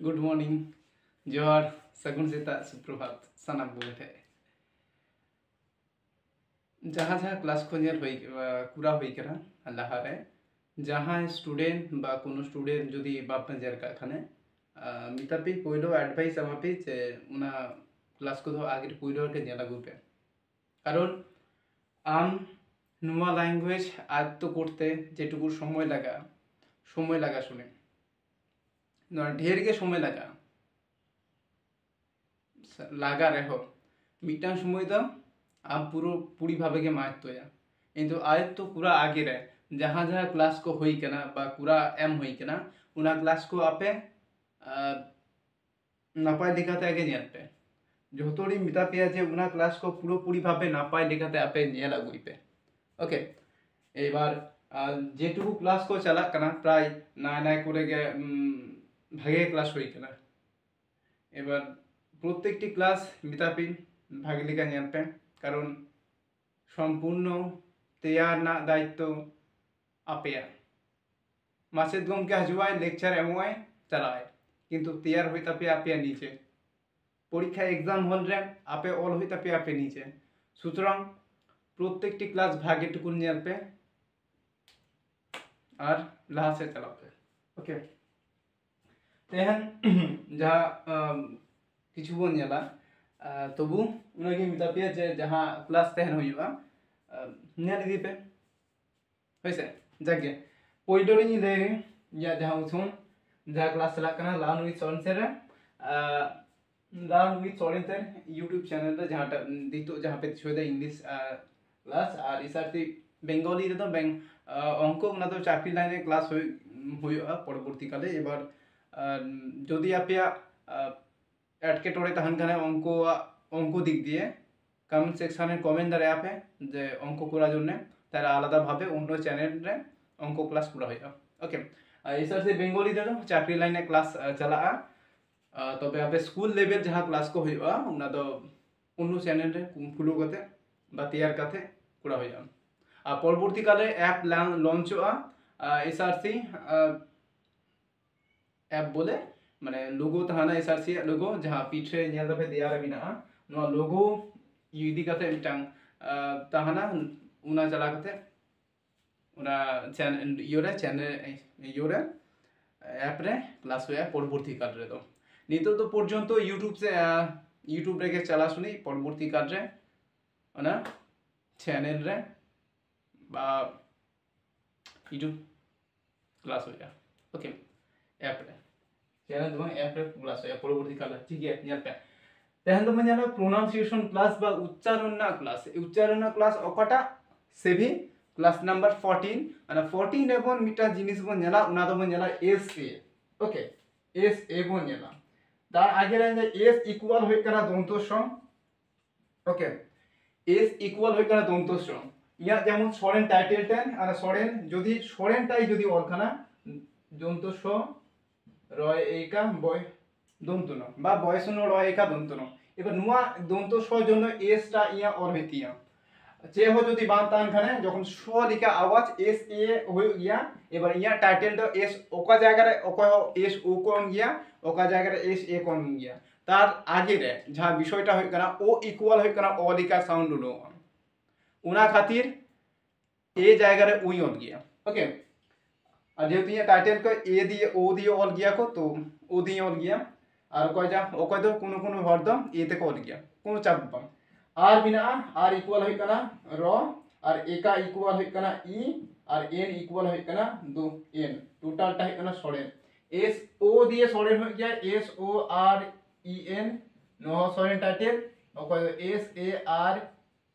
Good morning जोहार सगुन सेता सुप्रभात सानाम बुगे जहाँ जहाँ क्लास को नेल होई पूरा होई करा लहा रे जहाँ स्टूडेंट बा कोनो स्टूडेंट जदि बाप नजर का खाने मितापि पोइलो एडवाइस आमापि जे उना क्लास को दो आगे पोइलो के नेला गुपे कारण आम नुआ लैंग्वेज आयत्त करते जेटुकु समय लगा शुने ढेर के समय लगा रहो मिटान समय दो आप पूरी भावे के आयत्तया किंतु आयत्त पूरा आगे रे जहाँ जहाँ क्लास को होई कना बा पूरा एम होई कना उना क्लास को आपे नापाय लेखाते आगे नेल पे जोतोड़ी मिता पे जे उना क्लास को पूरी भावे नापाय लेखाते आपे नेल अगुई पे ओके एबार जेटुकु क्लास को चला कना प्राय नाय नाय करे गे भागे क्लास होई कना एबार प्रत्येकटी क्लास मितापि भागे लेखा नेल पे कारण सम्पूर्ण तैयार ना दायित्व आपेया मासेद गमके हजुआय लेक्चर एमोय चलाय किंतु तैयार होई तापे आपेया नीचे परीक्षा एग्जाम हल रे आपे ऑल होई तापे आपे नीचे सुतरां प्रत्येकटी क्लास भागे टुकुन नेल पे और लहा से चला पे ओके तेहन जहाँ किछु बन नेला तबु उनगे मिता पे जे जहाँ क्लास तेहन होयुआ नेल इदी पे होइसे जागे पोइलो रे ले या जहाँ उछुन जहाँ क्लास चला कना लर्न विथ सोरेन से रे लर्न विथ सोरेन से यूट्यूब चैनल रे जहाँ दितो जहाँ पे छोदा इंग्लिश क्लास और इसारती बेंगली रे तो अंक उना तो चाकरी लाइन क्लास होयुआ परवर्ती काले एबार जदि आपेया एटकेटोड़े तहन खाने अंक दिक दिए कमेंट सेक्शने कमेंट दाड़े पे जे अंक करा जन्य तारा आलादा भावे अन्य चैनल रे अंक क्लास करा होया ओके एसार से बेंगली रे चाकरी लाइन क्लास चला तबे आपे स्कूल लेवल जहाँ क्लास को होया उना दो अन्य चैनल रे फुलो कते बा तैयार कते करा होया आ परवर्ती काले ऐप लॉन्च होआ एसआरसी ऐप बोले माने लोगो तहाना एसआरसी लोगो जहाँ पीछे नेल दफे दियारा बिना नो लोगो इदी कते मिटांग तहाना उना चला कते उना चैनल योरे ऐप रे क्लास होया परवर्ती काल रे दो नितो तो पर्यंत यूट्यूब रे के चला सुनी परवर्ती काल रे उना चैनल रे बा यूट्यूब क्लास होया ओके ऐप रे चैनल दो ऐप रे क्लास होया परवर्ती काल ठीक है नेल पे तेहन तो माने प्रोनाउंसिएशन क्लास बा उच्चारण ना क्लास ओकाटा सेभी क्लास नंबर 14 અને 14 रे बोन मिटा जिनिस बोन नेला उना दो बोन नेला S A okay S A bone नेला तार आगे रे एस इक्वल होय करा दंतो स ओके एस इक्वल होय करा दंतो स या যেমন সরেন টাইটেল টেন আর সরেন যদি সরেনটাই যদি অলখানা দন্ত স রয় এইকা বয় দন্ত ন বা বয়স ন রয় এইকা দন্ত ন এবার নুয়া দন্ত স জন্য এসটা ইয়া অর হইতিয়া যে हो যদি বানতান খানে যখন স লিখা আওয়াজ এস এ হই গিয়া এবার ইয়া টাইটেল দ এস ওকা জায়গা রে ওকা এস ও কোন গিয়া ওকা জায়গা রে এস এ কোন গিয়া তার আগে রে যা বিষয়টা হই কানা ও ইকুয়াল হই কানা অ লিখা সাউন্ড লো उना खातिर ए जाएगा रे उई ऑल गया ओके और जेहेतु ये टाइटल को ए दिए ओ दिए ऑल गया को तो ओ दिए ऑल गया और कोई जा ओ कोई तो कोनो हर दम ए ते को ऑल गया कोनो चाप बम आर बिना आर इक्वल होई कना र और ए का इक्वल होई कना ई और एन इक्वल होई कना दो एन टोटल टा होई कना सरेन एस ओ दिए सरेन हो गया S O R E N no Soren title ओ कोई S A R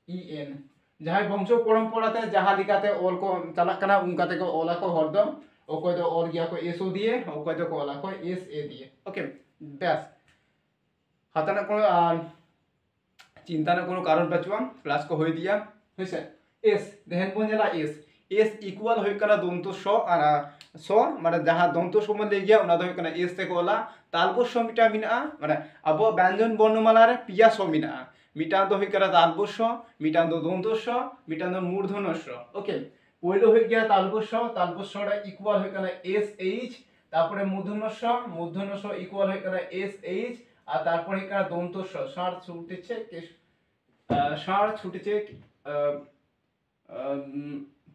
E N जहाँ वंश परम्पराते जहाँ लिखाते ऑल को चला कना उनकाते को ओला को हरदम ओको तो ऑल गया को एसओ दिए ओको तो ओला को एस ए दिए ओके बस हाताना को चिंता ना कोनो कारण बचवा क्लास को होई दिया होइसे एस देहन बन जाला एस इक्वल होय कना दंतो स और स माने जहाँ दंतो स मन ले गया उना दो कना एस ते को ओला तालबो स मिटा बिना माने अब व्यंजन वर्णमाला रे पिया स मिना मिटान तो होई करा तालबोश मिटान तो दंतोश मिटान तो मूर्धन्यश ओके पहले हो गया तालबोश रा इक्वल हो कना एस एच তারপরে মূর্ধন্য স ইকুয়াল হয়ে কানা এস এইচ আর তারপরে হয়ে কানা দন্ত স ষাঁড় ছুটেছে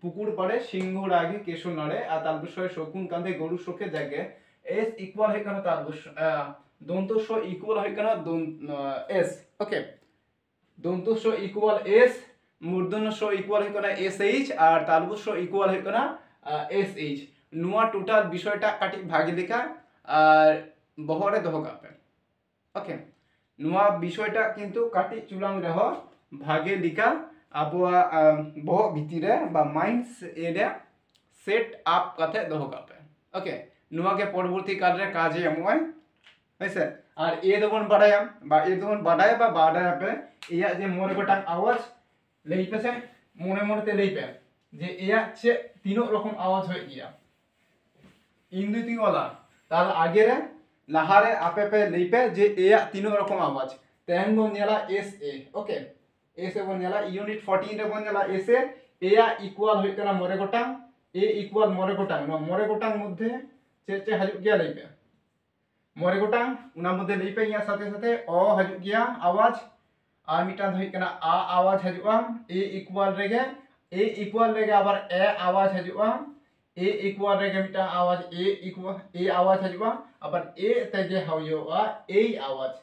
পুকুর পাড়ে সিংহ রাগে কেশো নড়ে আর তার বিষয়ে শকুন কাঁধে গরু শোকে জাগে এস ইকুয়াল হয়ে কানা তার দন্ত স ইকুয়াল হয়ে কানা এস ওকে দন্ত স ইকুয়াল এস মূর্ধন্য স ইকুয়াল হয়ে কানা এস এইচ আর তালবুজ স ইকুয়াল হয়ে কানা এস এইচ नुआ टोटाल विषयटा काटी भागे लेखा और बहरे दह कापे ओके नुआ विषयटा किंतु काटी चुलांग रह भागे लिखा आबुआ बह भितिरे बा माइंड एरिया सेट अप कथे दह कापे ओके नुआ के परवर्ती काल रे काजे एमोय হইছে আর এ দবন বাড়ায়াম বা এ দবন বাড়ায় বা বাড়ায়াপে ইয়া যে মোরে গোটা আওয়াজ লইপেছে মনে মনেতে লইপে যে ইয়া চে তিনো রকম আওয়াজ হয়ে গিয়া इंदुती वाला तार आगे रे लहारे आपे पे लेपे जे ए तीनों रकम आवाज तेन बन नेला S A okay S A बन नेला यूनिट 14 रे बन नेला एस ए इक्वल होय कना मोरे गोटांग ए इक्वल मोरे गोटांग नो मोरे गोटांग मध्ये चे हजु गया लेपे मोरे गोटांग उना मध्ये लेपे या साथे साथे ओ हजु गया आवाज आर मिटान होय कना आ आवाज हजुआ ए इक्वल रेगे आबार ए आवाज हजुआ ए इक्वल रे मिटा आवाज ए आवाज हजुआ আবার এ তেগে হইওয়া এই আওয়াজ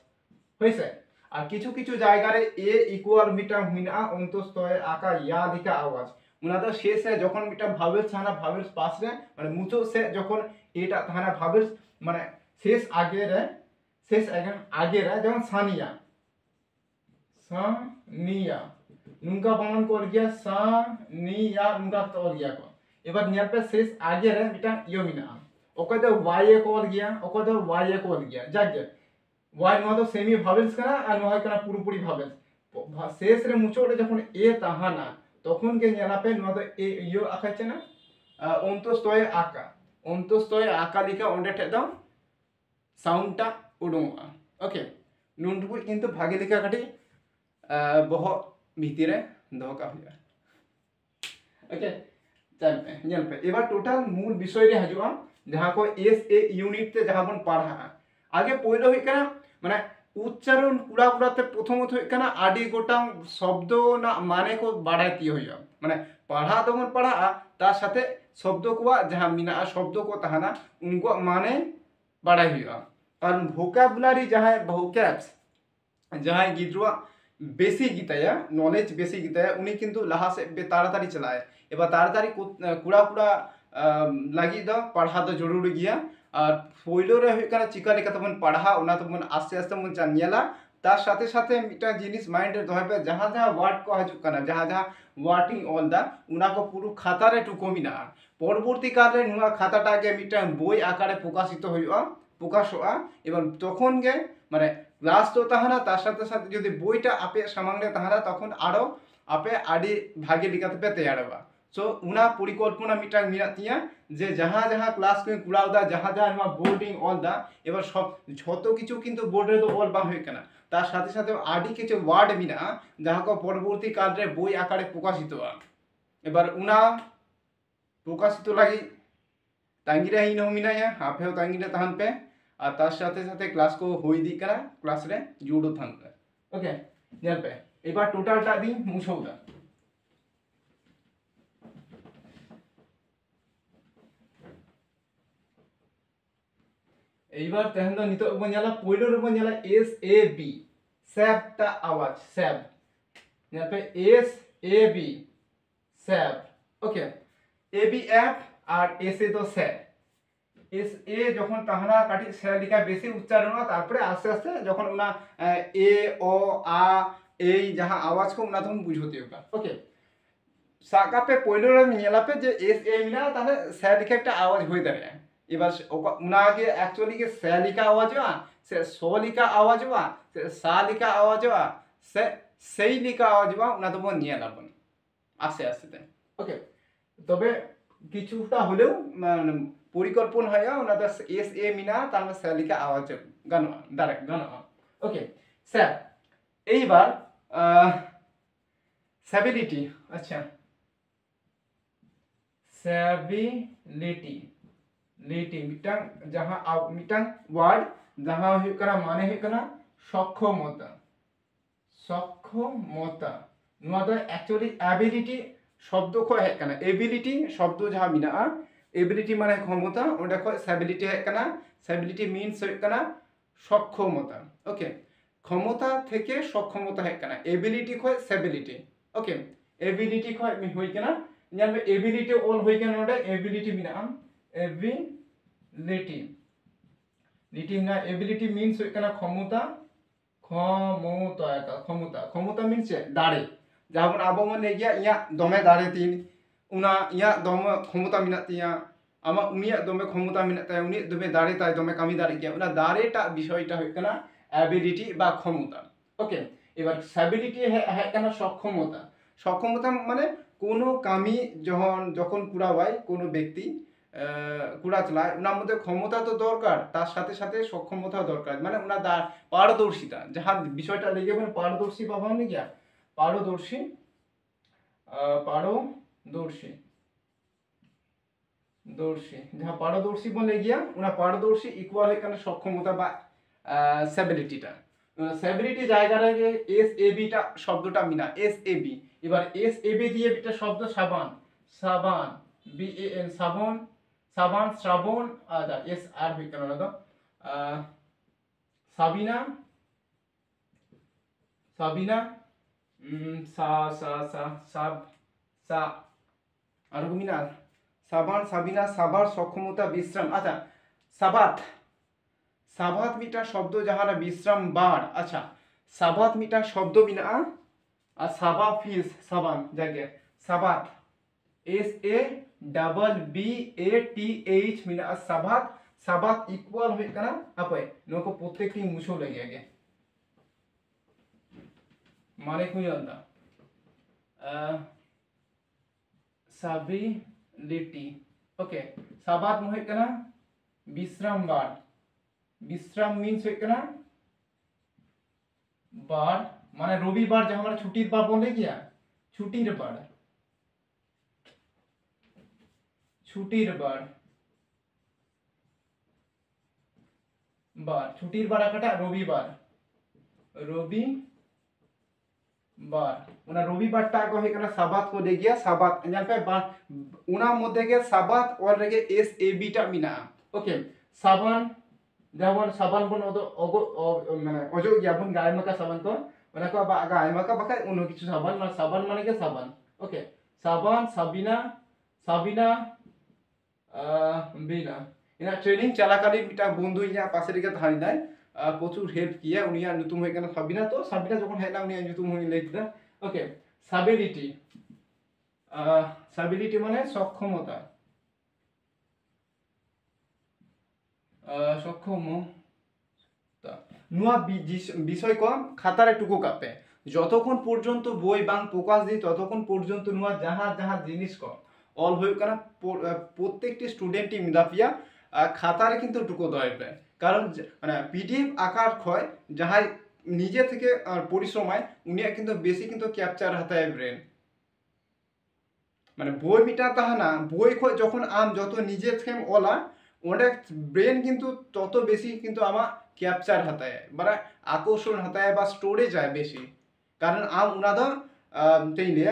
হইছে আর কিছু কিছু জায়গা রে এ ইকুয়াল মিটা মিনা অন্তস্থয়ে আকা ইয়া দিকা আওয়াজ উনাদা শেষে যখন মিটা ভাবেল ছানা ভাবেল পাস রে মানে মুচো সে যখন এটা তাহানা ভাবেল মানে শেষ আগে রে যেমন সানিয়া নুনকা বানান কর গিয়া সানিয়া নুনকা তো গিয়া কো এবার নিয়ার পে শেষ আগে রে মিটা ইয়ো মিনা ওকে তো ওয়াই এ কল গিয়া ওকে তো ওয়াই এ কল গিয়া জাগে ওয়াই নো তো সেমি ভাবেলস কানা আর নো হয় কানা পুরোপুরি ভাবেলস শেষ রে মুচোড়ে যখন এ তাহানা তখন কে নিয়ালা পে নো তো এ ইয়ো আকাছে না অন্তস্থয়ে আকা লিখা ওন্ডে ঠে দাও সাউন্ডটা উডুঙা ওকে নুনটুকু কিন্তু ভাগে লিখা কাটি বহ ভিতরে দহকা হইয়া ওকে चल पे एबार टोटल मूल विषय रे हजुआ जहां को एस ए यूनिट ते जहां बन पढ़ा आगे पहले होय कना माने उच्चारण पूरा पूरा ते प्रथमत होय कना आडी गोटांग शब्द ना माने को बाड़ाती होया माने पढ़ा तो मन पढ़ा तार साथे शब्द को जहां मिना शब्द को तहाना उनको माने बाड़ाई होया और वोकैबुलारी जहां वोकैब्स जहां गिद्रुआ बेसी गीताया नॉलेज बेसी गीताया उनी किंतु लहा से ताड़ाताड़ी चलाए एबार ताड़ाताड़ी कुड़ा कुड़ा लगी दो पढ़ा तो जरूरी गया और पहलो रे हुई कना चिका लेका तबन पढ़ा उना तबन आस्ते आस्ते मन जानियाला तार साथे साथे मिटा जिनिस माइंड रे दोहबे जहां जहां वर्ड को हजु कना जहां जहां वर्डिंग ऑल दा उना को पुरु खाता रे टुको मिना परवर्ती काल रे नुआ खाताटा के मिटा बोई आकारे प्रकाशित होइआ प्रकाशोआ एबार तखन गे माने क्लास तो ताहाना तार साथे साथे यदि बोईटा आपे सामांगे ताहाना तखन आरो आपे आडी भागे लिखाते पे तैयारबा सो उना परिकल्पना मिटा मिनातिया जे जहां जहां क्लास को कुड़ाव दा जहां जहां नुआ बोर्डिंग ऑल दा एबार सब যত কিছু কিন্তু বোর্ডে তো অল বা হই কেনা তার সাথে সাথে আডি কিছু ওয়ার্ড মিনা যাহা को পরবর্তী কাল রে বই আকারে প্রকাশিত এবার উনা প্রকাশিত লাগি तांगिरा ही नो मिनाया आपे तांगिरा तहन पे और तार साथे साथे क्लास को होई दी करा क्लास रे जुडो थान ओके नेल पे एबार टोटल टा दी मुछौदा एबार तहन दो नितो बन जाला पहलो रे बन जाला एस ए बी सैब ता आवाज सैब नेल पे एस ए बी सैब ओके ए बी एफ और एस ए तो से एस ए যখন তাহানা কাটি সে লিখা বেশি উচ্চারণ তারপরে আস্তে আস্তে যখন উনা এ ও আ এই যাহা আওয়াজ কো উনা তখন বুঝতে হবে ওকে সাকা पे পয়লো রে নিলা पे যে এস এ মিনা তাহলে সে লিখা একটা আওয়াজ হই দাঁড়ায় এবার উনা के एक्चुअली के से लिखा आवाज हुआ से सो लिखा आवाज हुआ से सा लिखा आवाज हुआ से সেই লিখা আওয়াজ हुआ উনা তো নিলা বন আস্তে আস্তে ওকে তবে কিছুটা হলেও পরিকল্পনা হয় ওনাদের এস এ মিনা তার মানে সেলিকা আওয়াজ গান ডাইরেক্ট গান ওকে স্যার এইবার স্যাবিলিটি আচ্ছা স্যাবিলিটি ability मिटांग जहां मिटांग वर्ड जहां हुई कना माने हुई कना सक्षमता सक्षमता नुआ दो एक्चुअली एबिलिटी शब्द को है कना एबिलिटी शब्द जहां मिना एबिलिटी माने क्षमता ओंडे को सेबिलिटी है कना सेबिलिटी मीन्स हुई कना सक्षमता ओके क्षमता থেকে সক্ষমতা है कना एबिलिटी को सेबिलिटी ओके एबिलिटी को हुई कना ñal me एबिलिटी ऑल हुई कना ओंडे एबिलिटी मिना एबिलिटी लिटी ना एबिलिटी मीन्स हुई कना क्षमता क्षमता क्षमता मीन्स दाड़े जहां बन आबो मन ले गया इया दमे दाड़े तीन उना इया दमे क्षमता मिना तिया आमा उनिया दमे क्षमता मिना ताय उनी दमे दाड़े ताय दमे कामी दाड़े गया उना दाड़ेटा विषयटा हुई कना एबिलिटी बा क्षमता ओके এবার স্যাবিলিটি है कना সক্ষমতা সক্ষমতা মানে কোনো কামি যখন কুড়া হয় কোনো ব্যক্তি কুড়া চালায় ওনার মধ্যে ক্ষমতা তো দরকার তার সাথে সাথে সক্ষমতাও দরকার মানে ওনার পারদর্শিতা যাহা বিষয়টা লেগে মানে পারদর্শী পাবা না গিয়া পারদর্শী পারদর্শী দর্শী যাহা পারদর্শী বলে গিয়া ওনা পারদর্শী ইকুয়াল হয় কেন সক্ষমতা বা স্যাবিলিটিটা স্যাবিলিটি জায়গাটা এস এ বিটা শব্দটা মিনা এস এ বি এবার এস এ বি দিয়ে একটা শব্দ সাবান সাবান বি এ এন সাবান সাবান শ্রাবণ আচ্ছা এস আর হই কেন না সাবিনা সাবিনা সা সা সা সাব সা আর মিনা সাবান সাবিনা সাবার সক্ষমতা বিশ্রাম আচ্ছা সাবাত সাবাত মিটা শব্দ যাহারা বিশ্রাম বার আচ্ছা সাবাত মিটা শব্দ মিনা আর সাবা ফিস সাবান জায়গা সাবাত S A double B A T H মিনা সাবাত সাবাত ইকুয়াল হই কানা আপে नको প্রত্যেকটি মুছো লাগে আগে মানে কই আন্দা সাবিলিটি ओके साबात হই কানা বিশ্রাম বার বিশ্রাম मीन्स হই কানা বার মানে রবিবার যে আমরা ছুটির বার বলে গিয়া ছুটির বার বার ছুটির বার আকাটা রবিবার রবিবার ওনা রবিবারটা আগে হই কানা সাবাত को दे गया साबात जान पे उना মধ্যে গে সাবাত और রেগে এস এ বি টা মিনা ओके সাবান যেমন সাবান বন মানে অজো ইয়াবন গায় মাকা সাবান তো মানে কো বা গায় মাকা বাকা অন্য কিছু সাবান মানে সাবান মানে কি সাবান ওকে সাবান সাবিনা সাবিনা বিনা ইনা ট্রেনিং চলাকালীন মিটা বন্ধু ইয়া পাশে রেগে ধারি নাই প্রচুর হেল্প কিয়া উনিয়া নতুন হয়ে কেন সাবিনা তো সাবিনা যখন হেলা উনিয়া নতুন হয়ে লেখদা ওকে সাবিলিটি সাবিলিটি মানে সক্ষমতা সক্ষমতা নুয়া বিষয় কম খাতারে টুকু কাপে যতক্ষণ পর্যন্ত বই বাং প্রকাশ দিই ততক্ষণ পর্যন্ত নুয়া যাহা যাহা জিনিস কম অল হই কানা প্রত্যেকটি স্টুডেন্টই মিদাপিয়া খাতারে কিন্তু টুকু দয়বে কারণ মানে পিডিএফ আকার হয় যাহাই নিজে থেকে পরিশ্রমায় উনি কিন্তু বেশি কিন্তু ক্যাপচার হাতায় ব্রেন মানে বই মিটা তাহা না বই খয় যখন আম যত নিজে থেকে ওলা ওটা ব্রেন কিন্তু তত বেশি কিন্তু আমার ক্যাপচার হাতায় মানে আকর্ষণ হাতায় বা স্টোরেজ হয় বেশি কারণ আম উনাদা তেইলে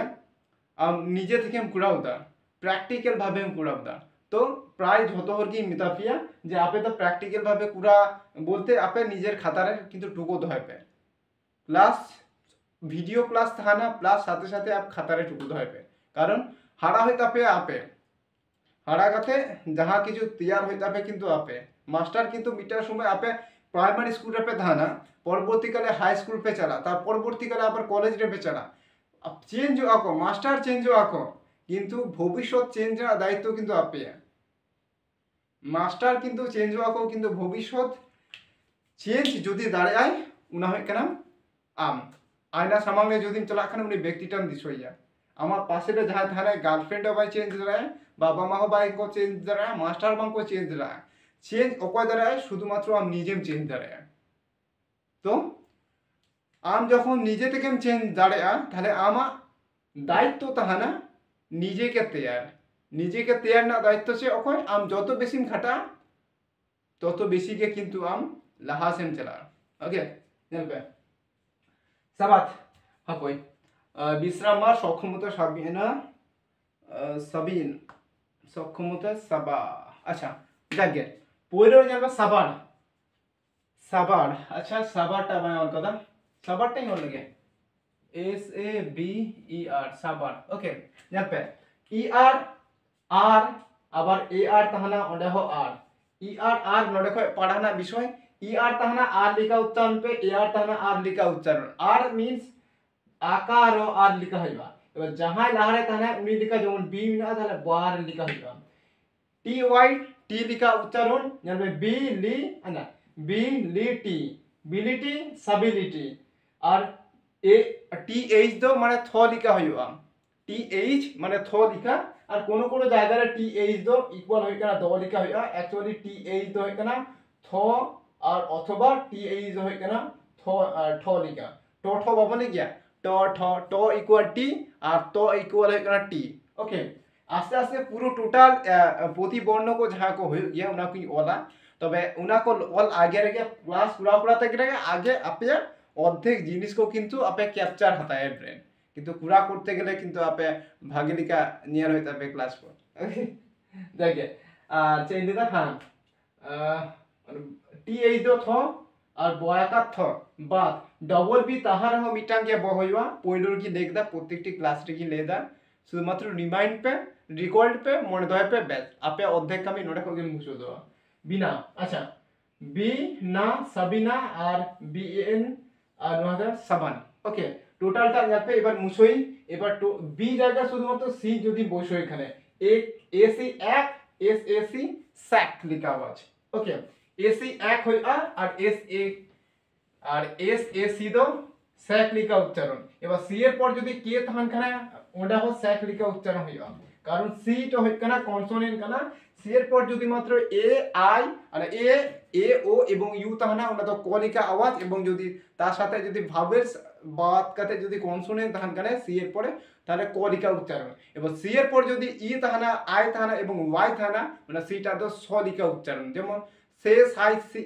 আম নিজে থেকে কুড়াওদা প্র্যাকটিক্যাল ভাবে কুড়াওদা তো প্রায় যত হরকি মিতাফিয়া যে আপে তো প্র্যাকটিক্যাল ভাবে কুড়া বলতে আপে নিজের খাতারে কিন্তু টুকো ধরবে প্লাস ভিডিও ক্লাস থানা প্লাস সাথে সাথে আপ খাতারে টুকু ধরবে কারণ হারা হইতে আপে হারা কাতে যাহা কিছু তৈয়ার হইতে আপে কিন্তু আপে মাস্টার কিন্তু মিটার সময় আপে প্রাইমারি স্কুল রে পে ধানা পরবর্তীকালে হাই স্কুল পে চলা তার পরবর্তীকালে আবার কলেজ রে পে চলা চেঞ্জ আঁকো মাস্টার চেঞ্জ আঁকো কিন্তু ভবিষ্যৎ চেঞ্জ দায়িত্ব কিন্তু আপে মাস্টার কিন্তু চেঞ্জ আঁকো কিন্তু ভবিষ্যৎ চেঞ্জ যদি দাঁড়ায় উনা হয় কেন আম আয়না সামনে যদি চলা খানে উনি ব্যক্তিটান দিস হইয়া আমার পাশে যাহা থানে গার্লফ্রেন্ড বাই চেঞ্জ দাঁড়ায় বাবা মা বাই को চেঞ্জ দাঁড়ায় মাস্টার বাং को চেঞ্জ দাঁড়ায় চেঞ্জ অকয় দাঁড়ায় শুধুমাত্র আম নিজেম চেঞ্জ দাঁড়ায় তো আম যখন নিজে থেকে চেঞ্জ দাঁড়ায় তাহলে আমা দায়িত্ব তাহানা নিজেকে তৈয়ার নিজেকে তেয়ার না দায়িত্ব সে অকয় আম যত বেশি খাটা তত বেশি গে কিন্তু আম লাহা সেম চালা ওকে নেলবে সাবাত হাকই বিশ্রামার সক্ষমতা সাবিনা সাবিন সক্ষমতা সাবা আচ্ছা জাগে পয়লো নেলবে সাবান সাবার আচ্ছা সাবারটা মানে অল কথা সাবারটাই অল লাগে SABER সাবার ওকে নেলবে ER আর আবার AR তাহানা ওডে হো আর ER আর নডে খয় পড়ানা বিষয় ER তাহানা আর লিখা উচ্চারণ पे AR তাহানা আর লিখা উচ্চারণ আর মিন্স আকার ও আর লিখা হইবা এবার যাহাই লাহারে তাহানা উনি লিখা যেমন বি না তাহলে বার লিখা হইবা TY টি লিখা উচ্চারণ জানবে বি লি না বি লি টি বিলিটি সাবিলিটি আর এ TH দো মানে থ লিখা হইবা TH মানে থ লিখা আর কোন কোন জায়গায় TH দো ইকুয়াল হই কানা দ লিখা হইবা অ্যাকচুয়ালি TH দো হই কানা থ আর অথবা TH দো হই কানা থ ঠ লিখা ট ঠ বাবনে গিয়া ট ঠ ট ইকুয়াল টি আর ত ইকুয়াল হই কানা টি ওকে আস্তে আস্তে পুরো টোটাল প্রতি বর্ণ को जहां को हो गया उना को ओला তবে উনা को অল আগে রেগে ক্লাস পুরা পুরা থেকে রেগে আগে আপে অর্ধেক জিনিস को কিন্তু আপে ক্যাপচার হতা है ব্রেন কিন্তু পুরা করতে গেলে কিন্তু আপে ভাগিলিকা নিয়ার হইতে হবে ক্লাস को দেখে আর চেঞ্জ দিতা খান TH দো থ আর বয়াকা থ বা ডবল বি তাহার হ মিটাং কে বহইবা পয়লোর কি দেখদা প্রত্যেকটি ক্লাস রে কি লেদা শুধুমাত্র রিমাইন্ড पे रिकॉर्ड पे মনে দয় पे ব্যাস আপে অর্ধেক কামি নোটা করে মুছে দেওয়া বিনা আচ্ছা বি না সাবিনা আর BN আর নহাদা সাবান ওকে টোটালটা যাবে এবার মুছই এবার বি জায়গা শুধুমাত্র সি যদি বসো এখানে এক এসি এক SAC স্যাক লিখা আছে ওকে এসি এক হইয়া আর SAC দো স্যাক লিখা উচ্চারণ এবার সি এর পর যদি কে তখন খানে ওটা হো স্যাক লিখা উচ্চারণ হইবা কারণ সি তো হই কানা কনসোনেন্ট কানা সি এর পর যদি মাত্র এ আই আর এ ও এবং ইউ তাহনা ওটা তো কলিকা আওয়াজ এবং যদি তার সাথে যদি ভাবের বাদ কাতে যদি কনসোনেন্ট তাহন কানে সি এর পরে তাহলে কলিকা উচ্চারণ এবং সি এর পর যদি ই তাহনা আই তাহনা এবং ওয়াই তাহনা মানে সিটা তো সলিকা উচ্চারণ যেমন সে সাই সি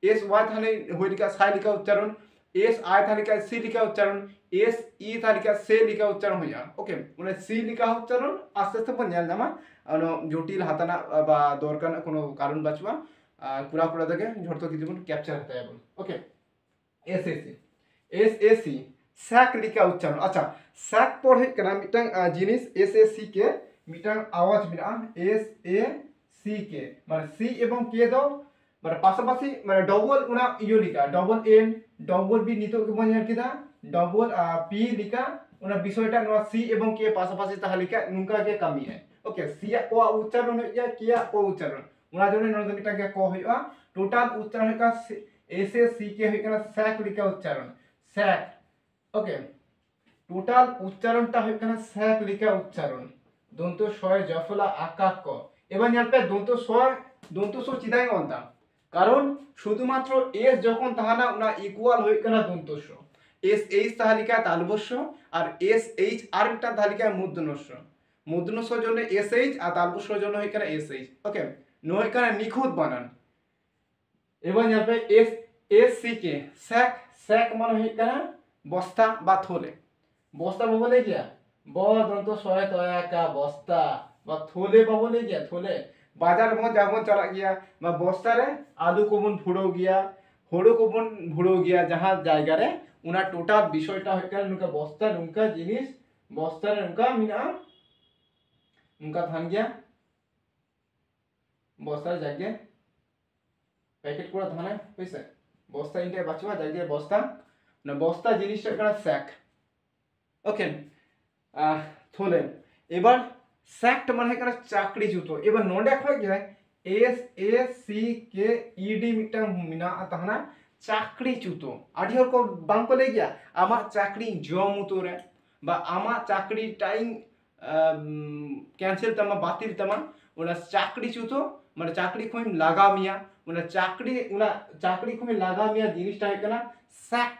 এস ওয়াই তাহলে হইলিকা সাই লিখা উচ্চারণ एस आई थालिका सी लिखा उच्चारण एस ई थालिका से लिखा उच्चारण हो जाए ओके মানে সি লিখা উচ্চারণ আস্তে আস্তে পর নেল জামা জটিল হাতানা বা দরকার কোনো কারণ বাঁচবা পুরা পুরা থেকে ঝড় তো কিছু ক্যাপচার হতে হবে ওকে SAC স্যাক লিখা উচ্চারণ আচ্ছা স্যাক পড়ে কেন মিটাং জিনিস SAC কে মিটাং আওয়াজ মিলা SAC কে মানে সি এবং কে দাও মানে পাশাপাশি মানে ডবল উনা ইউ লিখা ডবল এন ডবল বি নিতো মানে কিনা ডবল পি লিখা উনা বিষয়টা নোয়া সি এবং কে পাশাপাশি তাহা লিখা নুকা কে কামি है ओके सी ও উচ্চারণ হইয়া কে ও উচ্চারণ উনা জন্য নরদমিটা কে ক হইয়া টোটাল উচ্চারণ का SAC কে হই কানা স্যাক লিখা উচ্চারণ স্যাক ওকে টোটাল উচ্চারণটা হই কানা স্যাক লিখা উচ্চারণ দন্ত শয় জফলা আকাক ক এবার জানতে দন্ত স চিদাই অন্তা কারণ শুধুমাত্র এস যখন তাহানা না ইকুয়াল হই কানা দন্তস্ব SH তাহলিকা তালবস্য আর SH আর একটা তাহলিকা মূর্ধন্যস্ব জন্য SH আর তালবস্যর জন্য হই কানা SH ওকে নয় কানা নিখুঁত বানান এবার যাবে SC কে স্যাক মানে হই কানা বস্তা বা থলে বস্তা বলে গিয়া ব দন্ত শয় তয়াকা বস্তা বা থলে বলে গিয়া থলে बाजार में जाबन चला गया বা বস্তারে আলু কোবন ভুড়ো গিয়া হড়ো কোবন ভুড়ো গিয়া যাহা জায়গা রে উনা টোটাল বিষয়টা হই কারণ নুকা বস্তা নুকা জিনিস বস্তারে নুকা মিনা নুকা থান গিয়া বস্তার জায়গা প্যাকেট করে থানে হইছে বস্তা ইনটা বাঁচবা জায়গা বস্তা না বস্তা জিনিসটা কানা স্যাক ওকে থলে এবার স্যাক্ট মানে হয় চাকরি জুতো এবার নোডেক হয় কি SACKED মিটাং মিনা তাহনা চাকরি জুতো আদি হর কো বাং কো লে গিয়া আমা চাকরি জম উতরে বা আমা চাকরি টাইম ক্যান্সেল তামা বাতিল তামা ওনা চাকরি জুতো মানে চাকরি কইম লাগা মিয়া ওনা চাকরি কইম লাগা মিয়া জিনিসটা হয় কেনা স্যাক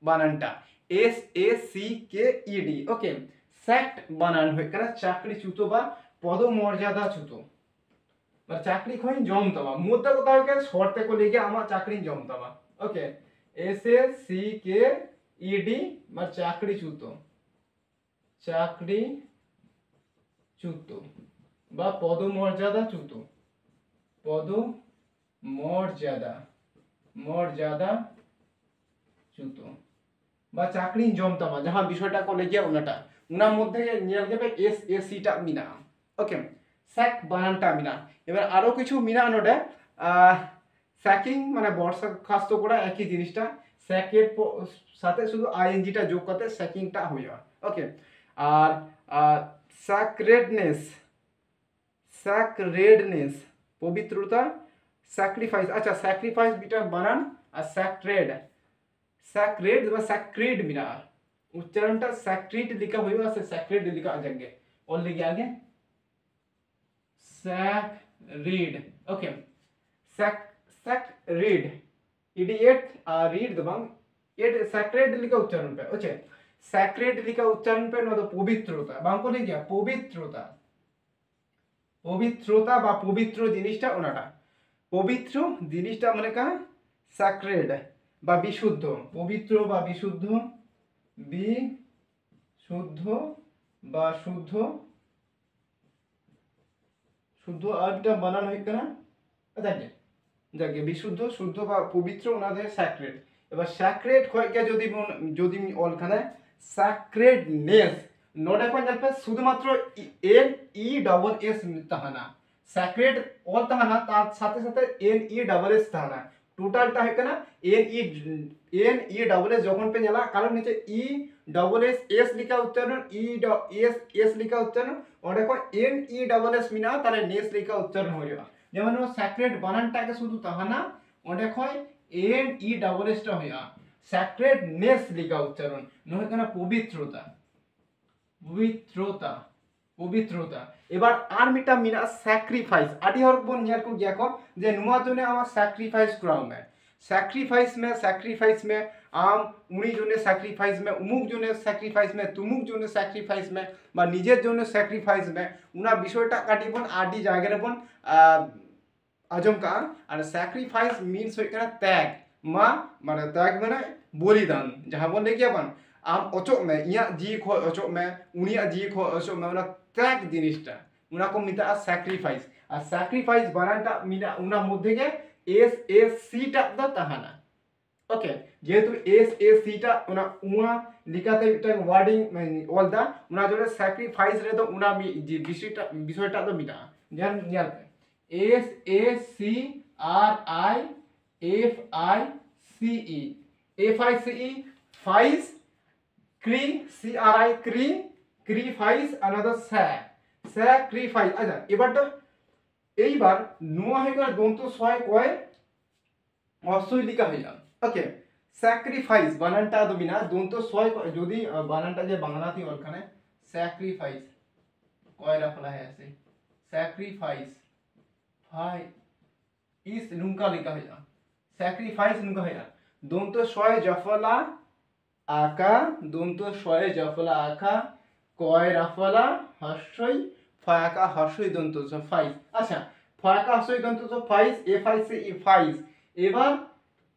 বানানটা SACKED ওকে স্যাক্ট বানান হই কারণ চাকরি চুতো বা पदमर्यादाच्युत মানে চাকরি খই জম তামা মুদ্রা কথা হকে শর্তে কো লেগে আমার চাকরি জম তামা okay S A C K E D মানে চাকরি চ্যুত বা পদমর্যাদাচ্যুত পদমর্যাদাচ্যুত বা চাকরি জম তামা যাহা বিষয়টা কো লেগে উনাটা উনার মধ্যে নিয়াল গেবে এস এ সি টা মিনা ওকে স্যাক বানানটা মিনা এবার আরো কিছু মিনা নোডে স্যাকিং মানে বরখাস্ত করা একই জিনিসটা স্যাকের সাথে শুধু আইএনজিটা যোগ করতে স্যাকিংটা হয়ে যাবে ওকে আর স্যাক্রেডনেস পবিত্রতা স্যাক্রিফাইস আচ্ছা স্যাক্রিফাইস বিটা বানান আর স্যাক্রেড বা স্যাক্রিড মিনা उच्चारणটা স্যাক্রিড লিখা হইব আছে স্যাক্রিড লিখা आ जाएंगे और लिखे आगे सैक्रिड okay सैक्रिड idiot read Dabangg eight sacred लिखा उच्चारण पे ओके सैक्रेड लिखा उच्चारण पे न तो पवित्रता बांग को लिखिया पवित्रता बा पवित्र जिनिसटा ओनाटा पवित्र जिनिसटा माने का सैक्रेड बा विशुद्ध पवित्र बा विशुद्ध বা শুদ্ধ আরটা বানান হয় কেন যাকে বিশুদ্ধ শুদ্ধ বা পবিত্র ওনাদের স্যাক্রেড এবার স্যাক্রেড হয় কে যদি অলখানে স্যাক্রেডনেস নোডে কোন যাবে শুধুমাত্র N E double S তাহানা sacred all তাহানা তার সাথে সাথে এন ই ডবল এস তাহানা টোটালটা হয় কেন এন ই ডবল এস যখন पे নেলা কারণ নিচে ই ডবল এস এস লিখা উচ্চারণ ই এস এস লিখা উচ্চারণ ওটা কো এন ই ডবল এস মিনা তারে নেস লিখা উচ্চারণ হইবা যেমন ও স্যাক্রেড বানানটাকে শুধু তাহানা ওটা কয় এন ই ডবল এস টা হইয়া স্যাক্রেড নেস লিখা উচ্চারণ নয় কেন পবিত্রতা এবার আর মিটা মিনা স্যাক্রিফাইস আদি হর বন নিয়ার को गया को जे नुआ जने आमा सैक्रिफाइस कराओ में सैक्रिफाइस में आम उनी जने सैक्रिफाइस में उमुक जने सैक्रिफाइस में तुमुक जने सैक्रिफाइस में बा निजेर जने सैक्रिफाइस में उना विषयटा काटी बन आदि जायगा रे बन आजम का और सैक्रिफाइस मीन्स होय कना त्याग माने त्याग माने बलिदान जहां बन ले गया बन आम अचोक में इया जी खो अचोक में उनिया जी खो अचोक में उना त्याग जिनिसटा उना को मिता सैक्रिफाइस और सैक्रिफाइस बनानटा मिना उना मध्य के एस एस सी टा दा ताहाना ओके जेहेतु एस एस सी टा उना लिखाते একটা ওয়ার্ডিং অল দা উনা জলে স্যাক্রিফাইস রে তো উনা বিষয়টা তো মিটা জান নিয়াল S S C R I F I C E ফাইস ক্রি সি আর আই ক্রিফাইস আনাদার স্যাক্রিফাইস আচ্ছা এবারটা এইবার নোয়া হয়ে গেল দন্ত ছয় কয় অসই লিখা হইল ওকে স্যাক্রিফাইস বানানটা দবি না দন্ত ছয় যদি বানানটা যে বাংলাতে ওখানে স্যাক্রিফাইস কয় রাখলা আছে স্যাক্রিফাইস ফাই ইস নুনকা লিখা হইল স্যাক্রিফাইস নুনকা হইল দন্ত ছয় জফলা আকা দন্ত ছয় জফলা আকা কয় রাফলা হর্ষই ফায়াকা হর্ষই দন্ত ফাইস আচ্ছা ফায়াকা হর্ষই দন্ত ফাইস এফ আই সি ই ফাইস এবার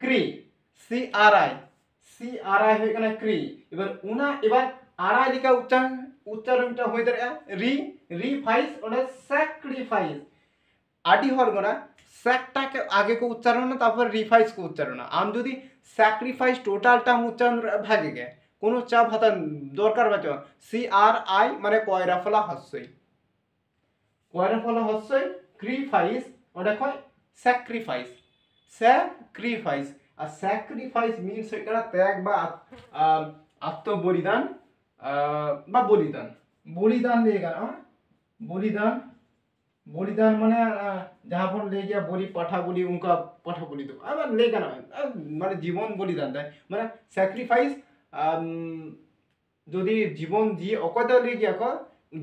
ক্রি সি আর আই হয়ে গেল ক্রি এবার উনা এবার আর আই লিখা উচ্চারণটা হয়ে দাঁড়া রি ফাইস ওটা স্যাক্রিফাইস আটি হর গোনা স্যাকটাকে আগে को उच्चारण ना তারপর রিফাইস को उच्चारण आम যদি স্যাক্রিফাইস টোটালটা উচ্চারণ ভাগে গে কোন চাপ হাতা দরকার বাতো সি আর আই মানে কয়রাফলা হস্যই ক্রিফাইস ওটা কয় স্যাক্রিফাইস আর স্যাক্রিফাইস মিন্স এটা ত্যাগ বা আত্মবলিদান বা বলিদান দিয়ে গেল বলিদান মানে जहाँ पर ले गया बोली पाठा बोली उनका पाठा बोली दो अब ले गया মানে জীবন বলিদান দেয় মানে স্যাক্রিফাইস যদি জীবন জি অকদা ले गया को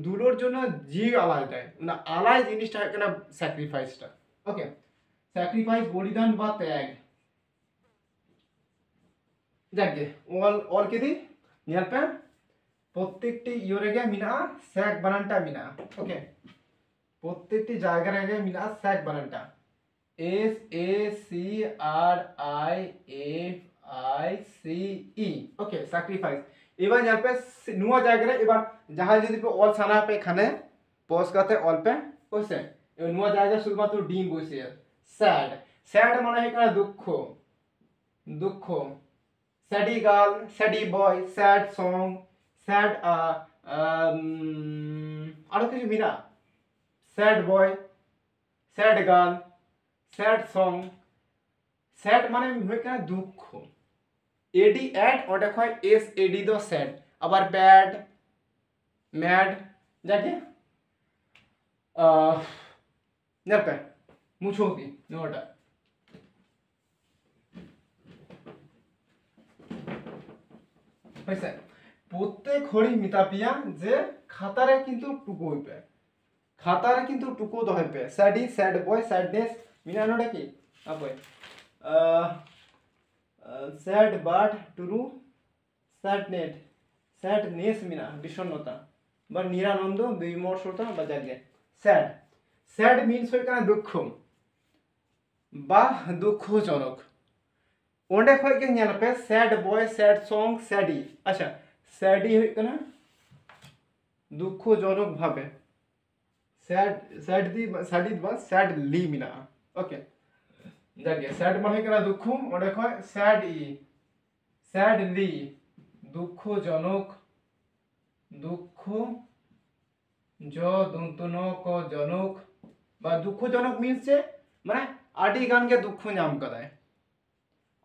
দুলোর জন্য জি আলাই দেয় না আলাই জিনিসটা কেনা স্যাক্রিফাইসটা ওকে স্যাক্রিফাইস বলিদান বা ত্যাগ যাকে অল কে দি নিয়াল পে প্রত্যেকটি ইয়োরে গে মিনা স্যাক বানানটা মিনা ওকে প্রত্যেকটি জায়গা রেগে মিনা স্যাড বানানটা SACRIFICE ओके सैक्रिफाइस एबार यहाँ पे नुआ जायगा एबार जहाँ जदि पे ऑल साना पे खाने पॉज करते ऑल पे ओसे नुआ जायगा शुरुआत डीम बসে सैड सैड মানে এখানে দুঃখ দুঃখ sadie girl sadie boy sad song sad আরো কিছু মিনা sad boy sad girl sad song sad মানে হই কেন দুঃখ एडी एड ওটা হয় एस एडी দো सैड আবার ব্যাড ম্যাড যাকে নেপে মুছো কি নোটা হইছে প্রত্যেক হরি মিতাপিয়া যে খাতারে কিন্তু টুকু হইবে খাতারে কিন্তু টুকু দহইবে স্যাডি স্যাড বয় স্যাডনেস মিনানোটা কি আপয় স্যাড বাট টুরু স্যাডনেট স্যাডনেস মিনা বিষণ্ণতা বা নিরানন্দ বিমর্ষতা বা জাগে স্যাড স্যাড মিন্স হই কানা দুঃখ বা দুঃখজনক ওন্ডে খয় কে নেল पे सैड बॉय सैड सॉन्ग सैडी अच्छा सैडी হই কানা দুঃখজনক ভাবে सैड सैड दी सैडी বা सैडली মিনা ओके জাগে सैड মানে কানা দুঃখ ওন্ডে খয় सैड ই सैडली দুঃখজনক দুঃখ জ দন্তনক জনক বা দুঃখজনক মিন্স যে মানে আডি গানকে দুঃখ নাম করায়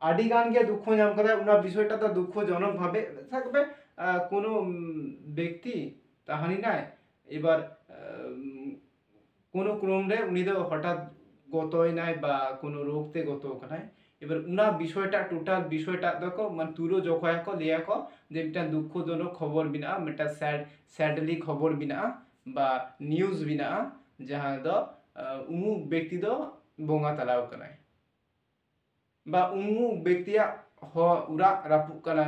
আডি গানকে দুঃখ নাম করায় ওনার বিষয়টা তো দুঃখজনক ভাবে থাকবে কোনো ব্যক্তি তাহানি নাই এবার কোনো ক্রমে উনি তো হঠাৎ গতই নাই বা কোনো রোগতে গত নাই এবার উনা বিষয়টা টোটাল বিষয়টা দেখো মানে তুলো জখয়াকো লিয়াকো যে একটা দুঃখজনক খবর বিনা একটা স্যাডলি খবর বিনা বা নিউজ বিনা যাহা দ উমুক ব্যক্তি দ বঙ্গা তালাও কানায় বা উমুক ব্যক্তিয়া হ উরা রাপু কানা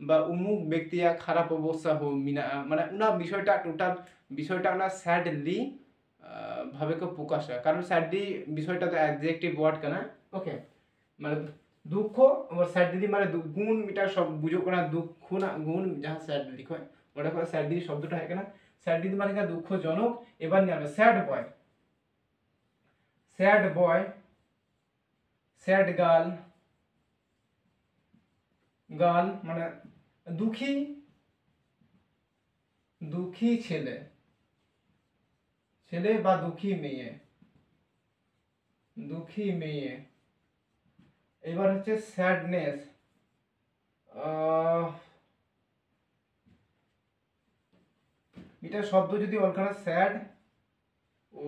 বা উমুক ব্যক্তিয়া খারাপ অবস্থা হো মিনা মানে উনা বিষয়টা টোটাল বিষয়টা না স্যাডলি ভাবে কো প্রকাশ হয় কারণ স্যাডলি বিষয়টা তো অ্যাডজেক্টিভ ওয়ার্ড কানা ওকে মানে দুঃখ और স্যাডলি মানে গুণ মিটা সব বুঝো কানা দুঃখ না গুণ যাহা স্যাডলি কয় ওটা কয় স্যাডলি শব্দটা হয় কানা স্যাডলি মানে কা দুঃখজনক এবার নিয়ে আসবে স্যাড বয় सैड गार्ल गार्ल মানে দুঃখী দুঃখী ছেলে ছেলে বা দুঃখী মেয়ে এবার হচ্ছে স্যাডনেস এটা শব্দ যদি অলখানা স্যাড ও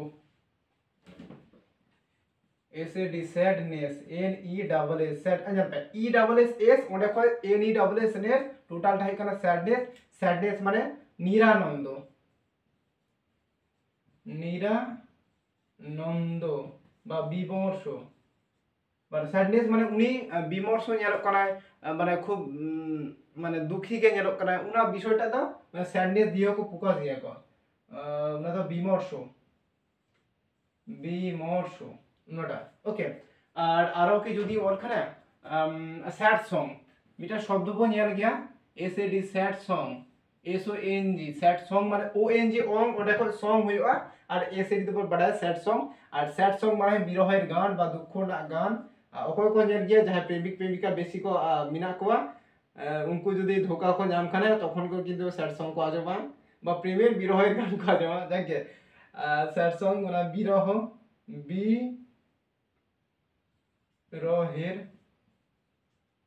SAD sadness NESS sad अंजन पे ESS ওটা কয় NESS নেস টোটালটা হয় কানা sadness মানে নিরানন্দ বা বিমর্ষ মানে sadness মানে উনি বিমর্ষ ñelok কানা মানে খুব মানে দুঃখী কে ñelok কানা উনা বিষয়টা তো মানে sadness দিও কো প্রকাশ দিয়া কো উনা তো বিমর্ষ নোটা ওকে আর আরো কি যদি ওরখানে স্যাড সং এটা শব্দ বো নিয়াল গিয়া SAD sad song SONG sad song মানে ONG অং ওটা কো সং হইবা আর SAD তো বড় স্যাড সং আর স্যাড সং মানে বিরহের গান বা দুঃখনা গান অকয় কো নিয়াল গিয়া যাহা প্রেমিক প্রেমিকা বেশি কো মিনা কোয়া উনকো যদি ধোকা কো জাম খানে তখন কো কিন্তু স্যাড সং কো আজবা বা প্রেমের বিরহের গান কো আজবা দেখে স্যাড সং মানে বিরহ রহের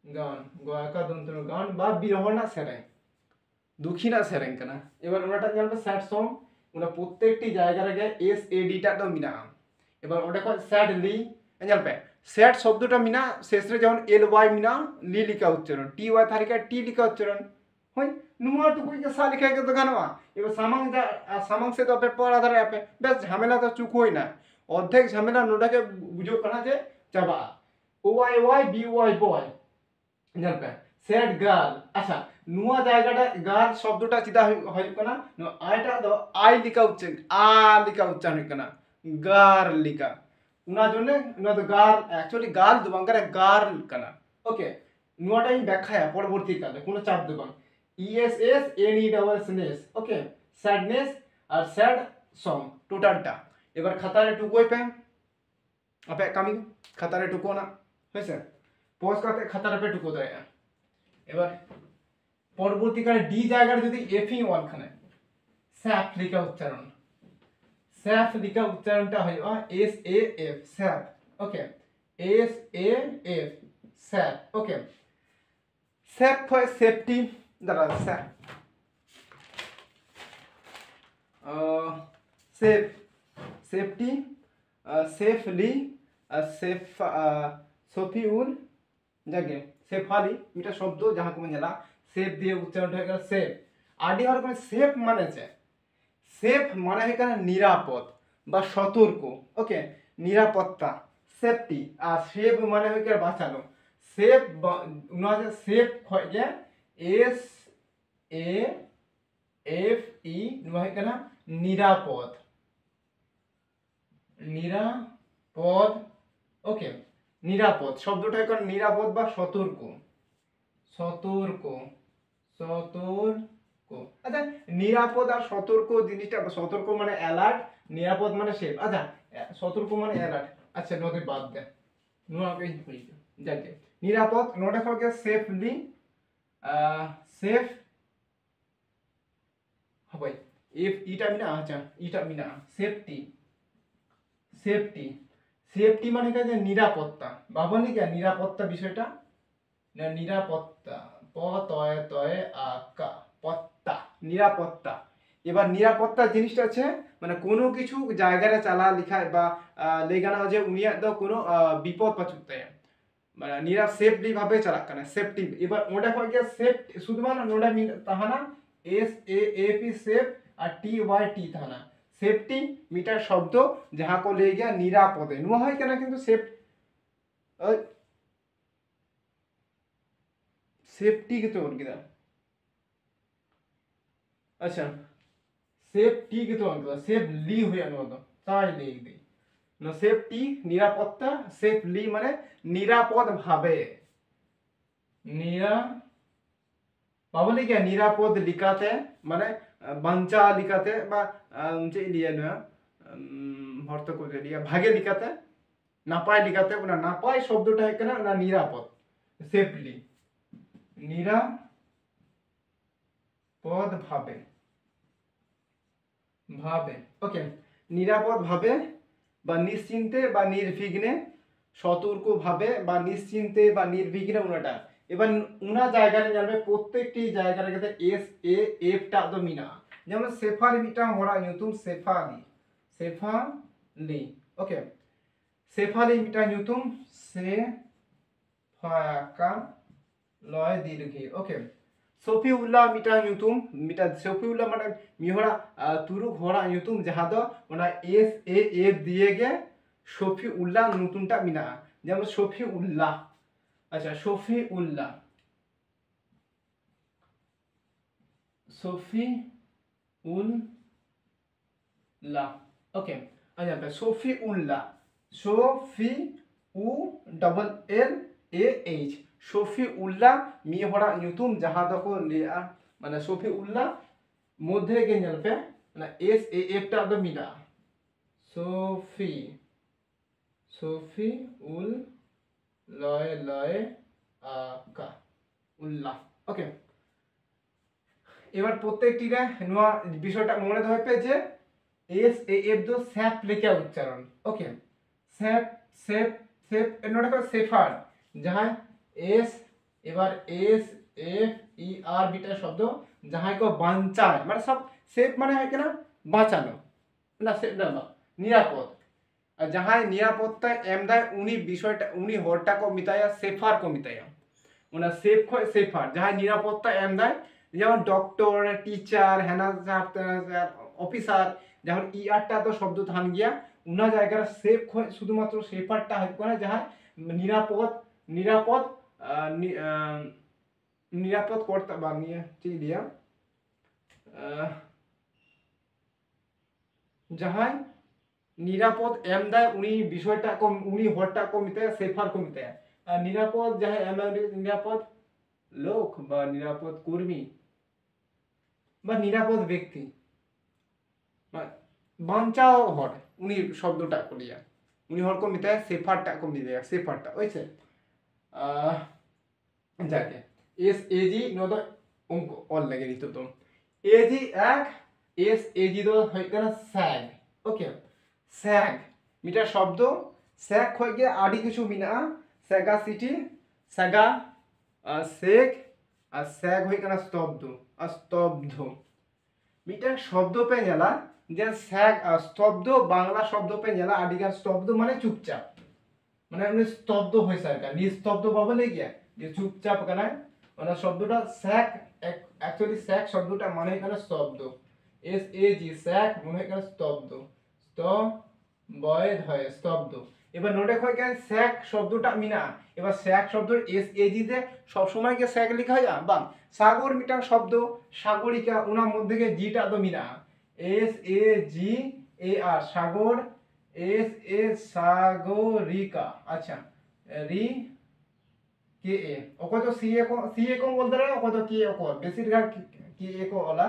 গান গোয়াকা দন্তর গান বা বিরহনা সেরেন দুঃখীনা সেরেন কানা এবার ওনাটা জানবে স্যাড সং ওনা প্রত্যেকটি জায়গা রে SAD টা তো মিনা এবার ওটা কয় স্যাডলি জানবে স্যাড শব্দটা মিনা শেষে যেমন LY মিনা লি লিখা উচ্চারণ TY থারিকা টি লিখা উচ্চারণ হই নুয়া টুকুই কে সা লিখা কে তো গানवा এবার সামাং সে তো আপে পড়া ধরে আপে বেশ ঝামেলা তো চুক হই না অর্ধেক ঝামেলা নোটাকে বুঝো কানা যে চাবা OY BY বয় জানবে স্যাড গার্ল আচ্ছা নুয়া জায়গাটা গার্ল শব্দটা চিতা হয় কানা আইটা তো আই লিখা উচ্চারণ লিখা উচ্চারণ কানা গার লিকা উনা জন্য উনা তো গার অ্যাকচুয়ালি গাল দো বাং করে গার কানা ওকে নোয়াটা আমি ব্যাখ্যায় পরবর্তী কালে কোনো চাপ দো বাং ESS NESS ওকে স্যাডনেস আর স্যাড সং টোটালটা এবার খাতারে টুকোই পে আপে কামি খাতারে টুকো না হয়েছে পজ করতে খাতারে পে টুকো দেয় এবার পরবর্তীকালে ডি জায়গায় যদি FE1 খানে স্যাপ লিখা উচ্চারণ স্যাপ লিখা উচ্চারণটা হয় SAF স্যাপ ওকে SAF স্যাপ ওকে স্যাপ হয় সেফটি দ্বারা sap safe safety safely safe Shafiul জাগে সেফালি এটা শব্দ যাহা কো মেলা সেফ দিয়ে উচ্চারণ হয়ে গেল সেফ আদি হওয়ার পরে সেফ মানে আছে সেফ মানে হয় কেন নিরাপদ বা সতর্ক ওকে নিরাপত্তা সেফটি আর সেফ মানে হয় কেন বাঁচানো সেফ উনা যে সেফ হয় যে SAFE নুয়া হয় কেন নিরাপদ নিরাপদ ওকে নিরাপদ শব্দটা হয় কেন নিরাপদ বা সতর্ক সতর্ক সতর্ক আচ্ছা নিরাপদ আর সতর্ক জিনিসটা সতর্ক মানে অ্যালার্ট নিরাপদ মানে সেফ আচ্ছা সতর্ক মানে অ্যালার্ট আচ্ছা নদী বাদ দে নোয়া কই হই যাকে নিরাপদ নোটা হবে সেফলি সেফ হবে ইফ ইটা মিনা আচ্ছা ইটা মিনা সেফটি সেফটি সেফটি মানে কি নিরাপত্তা ভাবনি কি নিরাপত্তা বিষয়টা না নিরাপত্তা প তয় তয় আকা পত্তা নিরাপত্তা এবার নিরাপত্তা জিনিসটা আছে মানে কোনো কিছু জায়গায় চালা লিখা বা লেগানো যে উনিয়া দ কোনো বিপদ পাচুতে মানে নিরা সেফলি ভাবে চালাক কানে সেফটি এবার ওটা কয় কি সেফ শুধুমাত্র নোডা তাহানা SAFE সেফ আর TYT তাহানা সেফটি মিটার শব্দ যাহা কো লে গিয়া নিরাপদে নুয়া হয় কেন কিন্তু সেফ सेफ्टी के तो उनके अच्छा सेफ्टी के तो उनके सेफ ली हुए अनुवाद তাই লিখ দি না সেফটি নিরাপত্তা সেফ লি মানে নিরাপদ ভাবে নিরা পাবলি কি নিরাপদ লিখাতে মানে বাঞ্চা লিখাতে বা যে লিয়া না অর্থ করে লিয়া ভাগে লিখাতে নাপায় লিখাতে না নাপায় শব্দটা এখানে না নিরাপদ সেফলি নিরাপদ ভাবে ভাবে ওকে নিরাপদ ভাবে বা নিশ্চিন্তে বা নির্বিঘ্নে সতর্ক ভাবে বা নিশ্চিন্তে বা নির্বিঘ্নে উনাটা এবার উনা জায়গায় জানবে প্রত্যেকটি জায়গার ক্ষেত্রে SAF টা তো মিনা যেমন সেফালি মিটা হরা নিউতুম সেফালি সেফালি ওকে সেফালি মিটা নিউতুম সে ফাকা লয় দীর্ঘি ওকে সফিউল্লাহ মিটা নিউতুম মিটা সফিউল্লাহ মানে মিহরা তুরু ঘোড়া নিউতুম যাহা দ ওনা SAF দিয়ে গে সফিউল্লাহ নতুনটা মিনা যেমন সফিউল্লাহ আচ্ছা সফিউল্লাহ সফিউল্লাহ ওকে আচ্ছা Safiullah Safi U double L A H Safiullah মিহরা নিউতুম যাহা দকো লিয়া মানে সফিউল্লাহ মধ্যে গে নেলপে মানে SAF টা দ মিনা সফি উল লয় লয় আকা উল্লাহ ওকে এবার প্রত্যেকটিরে নোয়া বিষয়টা মনে রাখবে যে SAF দো স্যাপ লেখা উচ্চারণ ওকে স্যাপ সেফ সেফ নোটা কো সেফার যাহা S এবার SFER বিটা শব্দ যাহা কো বাঁচায় মানে সব সেফ মানে হয় কেনা বাঁচানো না সেফ না নিরাপদ আর যাহা নিরাপত্তা এম দায় উনি বিষয়টা উনি হরটা কো মিতায়া সেফার কো মিতায়া ওনা সেফ কো সেফার যাহা নিরাপত্তা এম দায় যেমন ডক্টর টিচার হেনা অফিসার যখন ER টা তো শব্দ থান গিয়া উনা জায়গার সেফ শুধুমাত্র সেফারটা হয় কোনা যাহা নিরাপদ নিরাপদ নিরাপদ করতে বা নিয়ে ঠিক দিয়া যাহাই নিরাপদ এম দায় উনি বিষয়টা কম উনি হরটা কম মিতায় সেফার কম মিতায় আর নিরাপদ যাহে এম নিরাপদ লোক বা নিরাপদ কর্মী বা নিরাপদ ব্যক্তি বাঞ্চাও হর উনি শব্দটা করিয়া উনি হর কম মিতায় সেফারটা কম মিতায় সেফারটা ওইছে যাকে এস এজি নদ অঙ্ক অল লাগে দিত তো এজি এক এস এজি দো হয় কানা স্যাগ ওকে স্যাগ মিটার শব্দ স্যাগ হয়ে গিয়ে আদি কিছু মিনা স্যাগা সিটি স্যাগা সেক আর স্যাগ হয়ে কানা স্তব্ধ আর স্তব্ধ মিটার শব্দ পে গেলা যে স্যাগ স্তব্ধ বাংলা শব্দ পে গেলা আদিকার স্তব্ধ মানে চুপচাপ মানে আপনি স্তব্ধ হয়ে সারকা নিস্তব্ধ পাবে লে গিয়া যে চুপচাপ কানা মানে শব্দটা স্যাক অ্যাকচুয়ালি স্যাক শব্দটা মানে এখানে স্তব্ধ এস এ জি স্যাক মনে এখানে স্তব্ধ বয়েদ হয় স্তব্ধ এবার নোটে হয় কেন স্যাক শব্দটা মিনা এবার স্যাক শব্দের এস এ জি তে সব সময় কি স্যাক লেখা হয় বাং সাগর মিটা শব্দ সাগরিকা ওনার মধ্যে কে জিটা তো মিনা S A G A R Sagar S A Sagarika আচ্ছা রি के ए অকয় তো সি এ কো বলতে রে অকয় তো কে এ কো বেশিরভাগ কে এ কো ওলা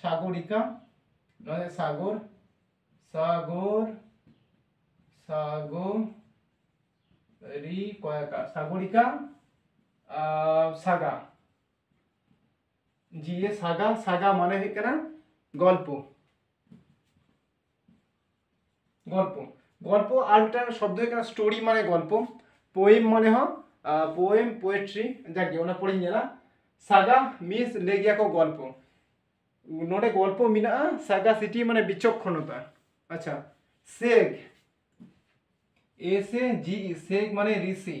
সাগরিকা নয় সাগর সাগর সাগরি কয়কা সাগরিকা সাগা জি এ সাগা সাগা মানে হয় কেনা গল্প গল্প গল্প আর একটা শব্দ হয় কেনা স্টোরি মানে গল্প পোয়েম মানে হয় पोएम पोएट्री जाके ओना पढ़ी गेला सागा मिस लेगिया को गल्प नोडे गल्प मिना सागा सिटी माने विचक्षणता अच्छा सेग एस ए जी सेग माने ऋषि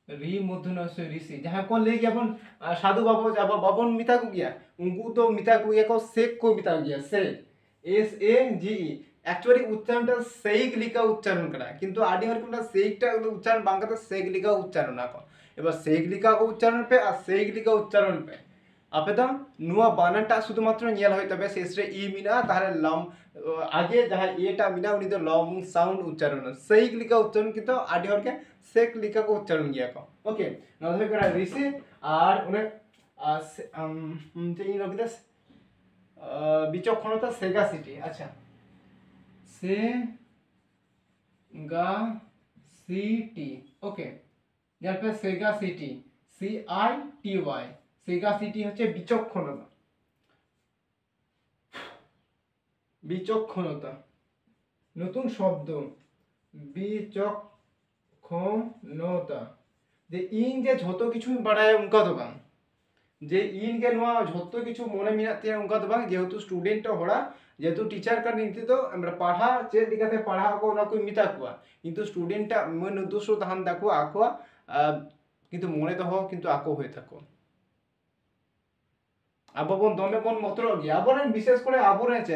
री मधुन से ऋषि जहां कोन ले गया अपन साधु बाबा जाबा बाबन मिता को गया उनको तो मिता को गया को सेग को मिता गया सेग एस ए जी एक्चुअली उच्चारणটা সেইক লিখা উচ্চারণ করা কিন্তু আদি হর কোনটা সেইকটা উচ্চারণ বাংলাতে সেইক লিখা উচ্চারণ না এবার সেইক লিখা উচ্চারণ पे আর সেইক লিখা উচ্চারণ पे আপে তো নুয়া বানানটা শুধুমাত্র নিয়াল হয় তবে শেষে ই মিনা তাহলে লম আগে যাহা এটা মিনা উনি তো লং সাউন্ড উচ্চারণ সেইক লিখা উচ্চারণ কিন্তু আদি হরকে সেক লিখা को উচ্চারণ গিয়া को ওকে নজর করা ঋষি আর উনি এই রবিদাস বিচক্ষণতা সেগাসিটি আচ্ছা से गा सिटी ओके যার পরে সেগা city C I T Y সেগা সিটি হচ্ছে বিচক্ষণতা বিচক্ষণতা নতুন শব্দ বিচক্ষণতা যে ইন যে যত কিছু বাড়ায় উনকা তো বাং যে ইন के नवा যত কিছু মনে মিনাতে উনকা তো বাং যেহেতু স্টুডেন্ট হড়া যেহেতু টিচার का नीति तो আমরা पढ़ा যে দিকাতে पढ़ा को না কই মিতা কুয়া কিন্তু স্টুডেন্টটা মন উদ্দেশ্য ধান দেখো আকো কিন্তু মনে তো হও কিন্তু আকো হয়ে থাকো আববন দমে কোন মতর গিয়া আবরেন বিশেষ করে আবরে আছে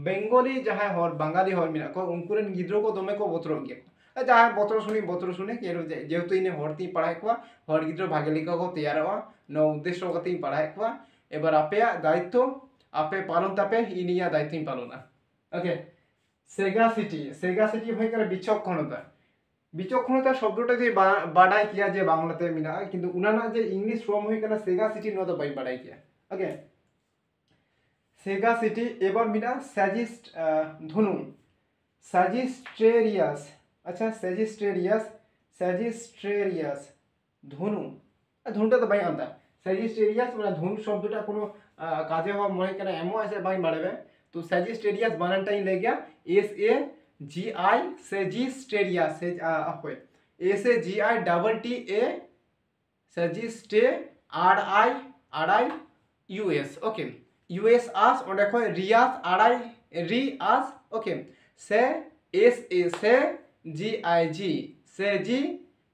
বেঙ্গলি যাহা হর বাঙালি হর মিনা কো উনকুরেন গিদ্র को দমে को বতর গিয়া যাহা বতর শুনি के যেহেতু ইনে হরতি पढ़ाई কুয়া হর গিদ্র ভাগে লিখা को तैयार হওয়া ন উদ্দেশ্য কতই पढ़ाई কুয়া এবার আপেয়া দায়িত্ব আপে পালন তাপে ইনিয়া দায়িত্ব পালনা ওকে সেগাসিটি ভাই করে বিচক্ষণতা বিচক্ষণতা শব্দটা যে বাড়াই কিয়া যে বাংলাতে মিনা কিন্তু উনানা যে ইংলিশ ফর্ম হই কেনা সেগাসিটি নো তো বাই বাড়াই কিয়া ওকে সেগাসিটি এবার মিনা সাজিস্ট ধনু সাজিস্ট্রেরিয়াস আচ্ছা সাজিস্ট্রেরিয়াস ধনু ধনুটা তো বাই আনতা সাজিস্ট্রেরিয়াস মানে ধনু শব্দটা কোনো কাজে হওয়া মনে কেন এমন আছে বাই বাড়াবে তো সাজিস্টেরিয়াস বানানটাই ले गया S A G I Sagittarius से হয় S A G I double T A सेजिस्टे R I U S okay U S आस और देखो रियास आर आई री आस ओके से एस ए से जी आई जी से जी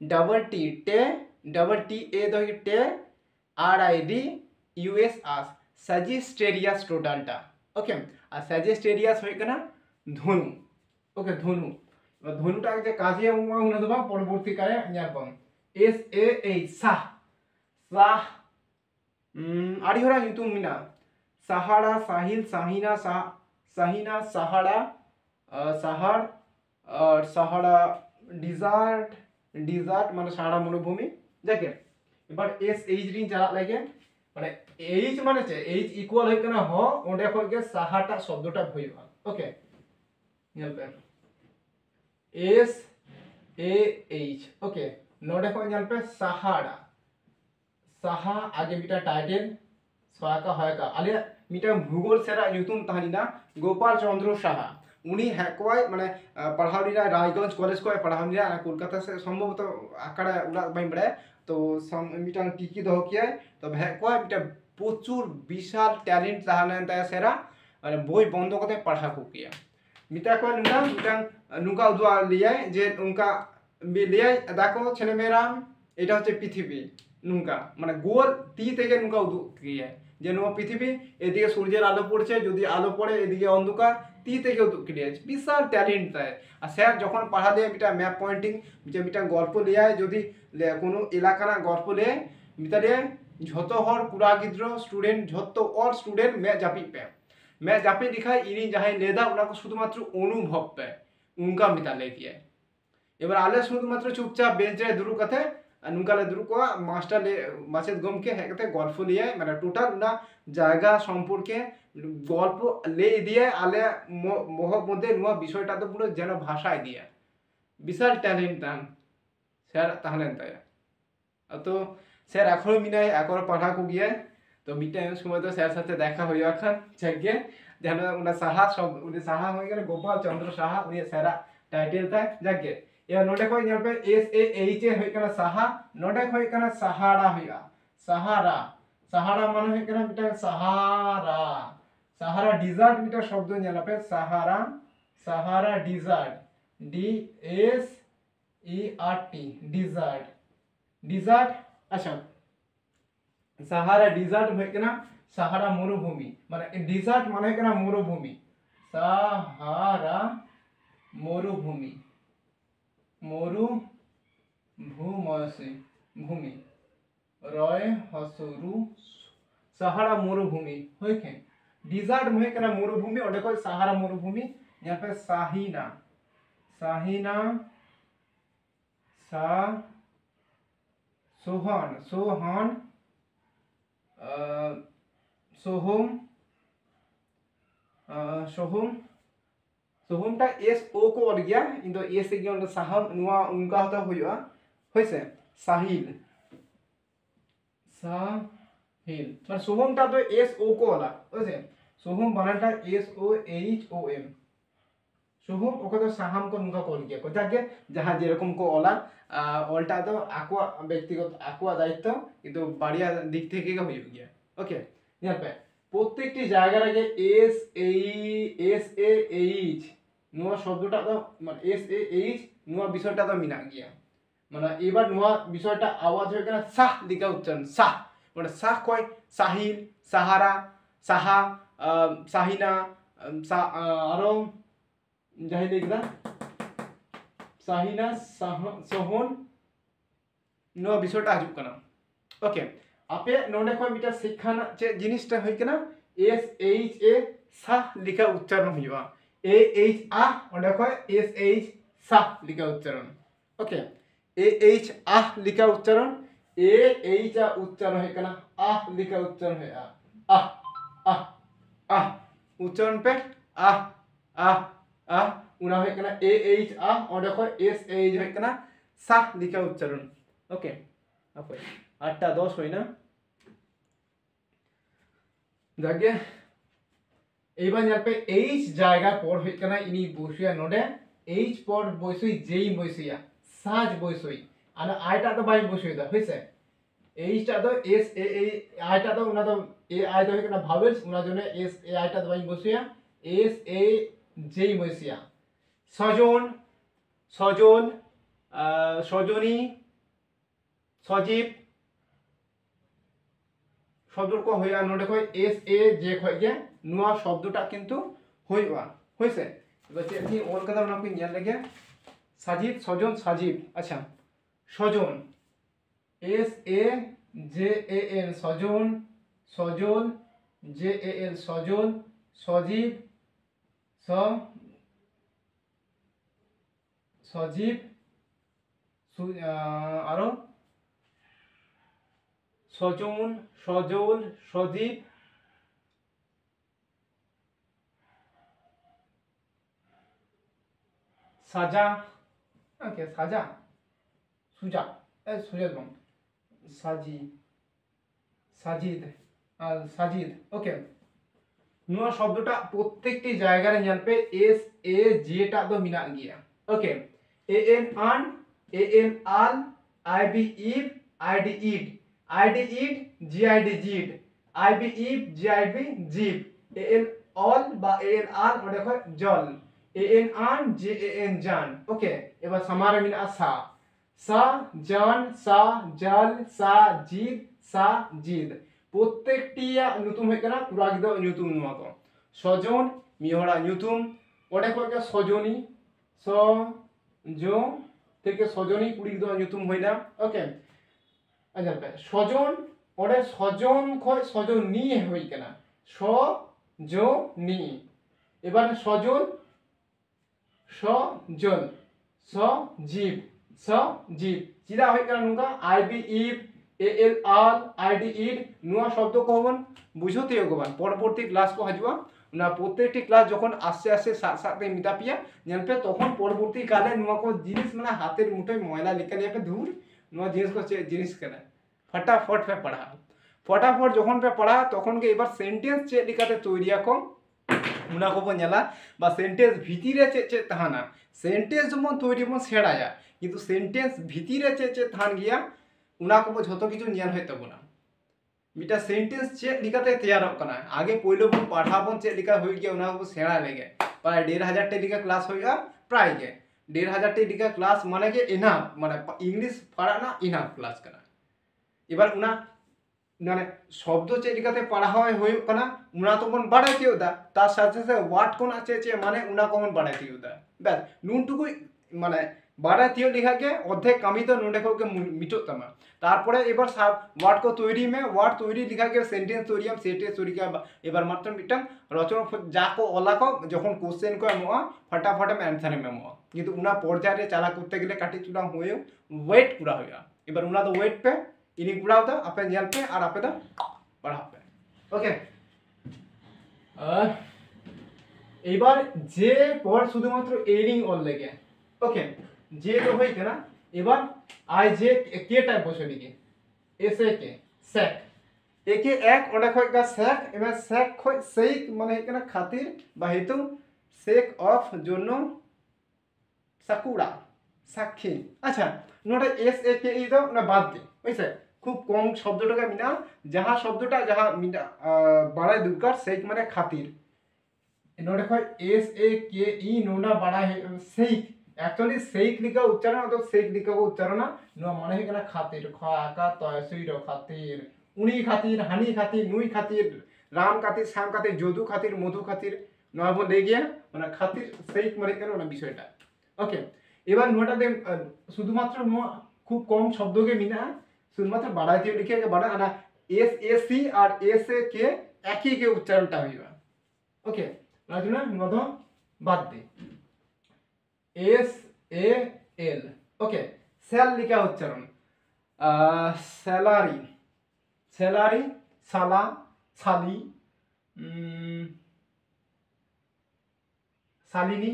डबल टी टे ए दो टे R I D U S आस সাজিস্টেরিয়াস টোটালটা ওকে আর সাজিস্টেরিয়াস হয়ে কেনা ধনু ওকে ধনু ধনুটা যে কাজে উনা দেবা পরবর্তীকালে জ্ঞাপন এস এ এই সাহ সাহ আড়িহরা নিতুম মিনা সাহারা সাহিল সাহিনা साहिना सहारा साहार और सहारा डिजार्ट डिजार्ट माने सहारा मरुभूमि जाके এবার এস এইচ রিং চালা লাগে মানে এইচ মানে চে এইচ ইকুয়াল হই কেনা হ ওডে কই গে সাহাটা শব্দটা হইবা ওকে নেলবে এস এ এইচ ওকে নোডে কই নেলবে সাহারা সাহা आगे मिटा टाइटल स्वाका हयका आले मिटा भूगोल सेरा ᱧᱩᱛᱩᱢ ताहनिना गोपाल चंद्र साहा उनी हैकवाय माने पढ़ावनिना रायगंज कॉलेज को पढ़ावनिना कोलकाता से संभवत आकड़ा उड़ा बाई बड़े तो मिटा टिकी दो किया तो हैकवाय मिटा प्रचुर विशाल टैलेंट ताहनेन ता सेरा माने বই বন্ধ করতে पढ़ा को किया मिटा को नुका मिटा नुका उदुआ लिया जे उनका लिया देखो ছেলে মেয়েরা এটা হচ্ছে পৃথিবী নুকা মানে গোল টি থেকে নুকা উদুক কিয়া যে নো পৃথিবী এদিকে সূর্যের আলো পড়ছে যদি আলো পড়ে এদিকে অন্ধকার টি থেকে উদুক কিয়া বিশাল ট্যালেন্ট তাই আর স্যার যখন পড়ালে মিটা ম্যাপ পয়েন্টিং যে মিটা গল্প লিয়ায় যদি কোনো এলাকার গল্প লে মিটারে যত হর পুরা গিদ্র স্টুডেন্ট যত অল স্টুডেন্ট मैं जापी दिखाई इनी जहां लेदा उना को শুধুমাত্র অনুভব पे उनका मिता ले किया এবার আলে শুধুমাত্র চুপচাপ বেঞ্চে দুরু কাতে নুকালে দুরু কো মাস্টার লে মাসেদ গমকে হেকতে গল্প লিয়ে মানে টোটাল না জায়গা সম্পর্কে গল্প লে দিয়ে আলে মোহক মধ্যে নোয়া বিষয়টা তো পুরো যেন ভাষায় দিয়ে বিশাল ট্যালেন্ট দান স্যার তাহলেন তাই তো স্যার এখনো মিনাই একর পড়া কো গিয়ে তো মিটাইম সময় তো স্যার সাথে দেখা হইয়া খান চেকে যেন উনা সাহা সব উনি সাহা হয়ে গেলে গোপাল চন্দ্র সাহা উনি স্যারা টাইটেল তা জাগে या नोडे कोई यहाँ पे एस ए एच ए होई कना साहा नोडे कोई कना सहारा होया सहारा सहारा माने होई कना मिटा सहारा सहारा डिजार्ट मिटा शब्द नेला पे Sahara Sahara desert D S E R T desert desert अच्छा सहारा डिजार्ट होई कना सहारा मरुभूमि माने डिजार्ट माने कना मरुभूमि सहारा मरुभूमि मरु भूमसे भूमि रय हसरु सहारा मरुभूमि होइके डिजार्ट में कना मरुभूमि और देखो सहारा मरुभूमि यहाँ पे साहिना साहिना सा सोहन सोहन सोहम सोहम सोहमटा एस ओ को और गया इंदो एस से गया साहम नुआ उनका होता हुआ होइसे साहिल साहिल মানে সোহমটা তো এস ও কো वाला বুঝছেন সোহম বানানটা S O H O M Soham okay তো সাহাম কো নুকা কল গিয়া কথা কে যাহা যেরকম কো ওলা অলটা তো আকোয়া ব্যক্তিগত আকোয়া দায়িত্ব কিন্তু বাড়িয়া দিক থেকে হয়ে গিয়া ওকে यहाँ पे প্রত্যেকটি জায়গার আগে এস এ এইচ নোয়া শব্দটা তো মানে এস এ এইচ নোয়া বিষয়টা তো মিনা গিয়া মানে এবার নোয়া বিষয়টা আওয়াজ হয়ে গেল সাহ দিকা উচ্চারণ সাহ মানে সাহ কয় সাহিল সাহারা সাহা সাহিনা আরো যাই দেখলা সাহিনা সোহন নোয়া বিষয়টা আজুব কানা ওকে আপে নোডে কয় মিটা শিক্ষানা যে জিনিসটা হই কেনা এস এইচ এ সাহ লিখা উচ্চারণ হইবা ए एच आ और देखो एस एच सा लिखा उच्चारण ओके ए एच आ लिखा उच्चारण ए एच आ उच्चारण है कना आ लिखा उच्चारण है आ आ आ उच्चारण पे आ आ आ उना है कना ए एच आ और देखो एस एच है कना सा लिखा उच्चारण ओके अब 8টা 10 হয় না जागे এইবার যাবে এইচ জায়গা পর হই কেনা ইনি বসিয়া নোডে এইচ পর বসই যেই বসিয়া সাজ বসই আর আইটা তো বাই বসই দা হইছে এইচটা তো এস এ আইটা তো উনা তো এ আই তো হই কেনা ভাওয়েলস উনা জন্য এস এ আইটা তো বাই বসিয়া এস এ যেই বসিয়া সজন সজন সজনী সজীব শব্দর কো হইয়া নোডে কই এস এ যে কই গে नुआ शब्दटा किंतु होइबा होइसे এবার কি ওর কথা আমরা কি নিয়ে লাগে সাজিব সজন সাজিব আচ্ছা Sajan S A J A N Sajan Sajan J A N সজন সজীব স সজীব আরো সজুন সজল সজীব সাজা ওকে সাজা সুজা সুজা বং সাজি সাজিদ সাজিদ ওকে ᱱᱚᱣᱟ শব্দটা প্রত্যেকটি জায়গায় জানবে এস এ জেটা ᱫᱚ ᱢᱮᱱᱟᱜ ᱜᱮᱭᱟ okay A N an A N L I B ইভ আই ডি ইড জি আই ডি জিড আই বি ইভ জি আই বি জিভ এ এন অল বা এ এন আর ওটা হয় জল এ এন আন জে এ এন জান ওকে এবার সামারে মেনাগᱼা সা সা জান সা জাল সা জিদ সা জিদ প্রত্যেকটিয়া ᱧᱩᱛᱩᱢ ᱦᱩᱭᱩᱜ ᱠᱟᱱᱟ ᱠᱚᱲᱟ ᱜᱤᱫᱽᱨᱟᱹ ᱧᱩᱛᱩᱢ ᱱᱚᱣᱟ ᱠᱚ সজন ᱢᱤᱫ ᱦᱚᱲᱟᱜ ᱧᱩᱛᱩᱢ ᱚᱸᱰᱮ ᱠᱷᱚᱡ ᱜᱮ সজনী সজো থেকে সজনী কুড়ি গিদ্রার ᱧᱩᱛᱩᱢ ᱦᱩᱭᱱᱟ ওকে আচ্ছা সজন ওরে সজন খয় সজনী হই কেনা সজনী এবার সজন সজন সজীব সজীব চিদা হই কেনা নুঙ্কা আই বি ইভ A L R I D ইড নুয়া শব্দ কখন বুঝতে হগবান পরবর্তী ক্লাস কো হাজবা না প্রত্যেকটি ক্লাস যখন আস্তে আস্তে সাথে মিটা পিয়া জানপে তখন পরবর্তী কালে নুয়া কো জিনিস মানে হাতের মুঠোয় ময়লা লিখে নিয়ে ধুর নুয়া জিনিস কো জিনিস কেনা फटाफट पे पढ़ा फटाफट যখন पे पढ़ा তখন কে এবার সেন্টেন্স চে লিখাতে তৈরি আকো উনা কো বনেলা বা সেন্টেন্স ভিতরে চে চে তাহানা সেন্টেন্স যেমন তৈরি মন সেড়ায়া কিন্তু সেন্টেন্স ভিতরে চে চে থান গিয়া উনা কো যত কিছু নিয়ান হই তবনা মিটা সেন্টেন্স চে লিখাতে তৈয়ার কনা আগে পয়লো বন পাঠাবন চে লিখা হই গিয়া উনা কো সেড়া লেগে প্রায় 1500 टे লিখা ক্লাস হইয়া প্রায় গে 1500 टे লিখা ক্লাস মানে কে এনাফ মানে ইংলিশ পড়ানা ইনাফ ক্লাস কনা এবার উনা মানে শব্দ চে লিখাতে পড়া হয় হই কনা উনা তো কোন বাড়াইতে ওদা তার সাথে সাথে ওয়ার্ড কোন আছে চে মানে উনা কোন বাড়াইতে ওদা বাস নুনটুকু মানে বাড়াইতে লিখাকে অর্ধেক কামি তো নোডে কোকে মিটো তামা তারপরে এবার সব ওয়ার্ড কো তৈরি মে ওয়ার্ড তৈরি লিখাকে সেন্টেন্স তৈরিয়াম সেন্টেন্স তৈরি কা এবার মাত্র মিটাম রচনা যা কো ওলা কো যখন কোশ্চেন কো এমো ফটাফট মে आंसर মেমো কিন্তু উনা পর্যায়ে চালা করতে গেলে কাটি চুড়া হয়েও ওয়েট পুরা হইয়া এবার উনা তো ওয়েট पे इनिंग पढ़ाओ था अपने जेल पे और आपे तो पढ़ा पे ओके এবার যে পর শুধুমাত্র এরিং অল লেগে ওকে যে তো হইছে না এবার আই যে কে টাইপ বসে দিকে এস এ কে সেক একে এক ওটা কয় গা সেক এবার সেক কয় সেইক মানে এখানে খাতির বা হেতু সেক অফ জন্য সাকুরা সাক্ষী আচ্ছা নোটা এস এ কে ই দাও না বাদ দে বুঝছে খুব কম শব্দটাকে মিনা যাহা শব্দটা যাহা মিনা বাড়াই দরকার সেই মানে খাতির নোটা কয় এস এ কে ই নোনা বাড়াই সেইক অ্যাকচুয়ালি সেইক লিখা উচ্চারণ তো সেইক লিখা উচ্চারণ নো মানে হয় খাতির খ আকা তয় সৈর খাতির উনি খাতির হানি খাতির নুই খাতির রাম খাতির শ্যাম খাতির যদু খাতির মধু খাতির নয় বলে গিয়া মানে খাতির সেইক মানে কেন না বিষয়টা ওকে এবার নোটাতে শুধুমাত্র খুব কম শব্দকে মিনা শুধুমাত্র বাড়াইতে লিখে বাড়া না S A C R S A K একই কে উচ্চারণটা হইবা ওকে তার জন্য নদ বাদ দে S A L okay sell লিখা উচ্চারণ স্যালারি স্যালারি সালা সালি শালিনী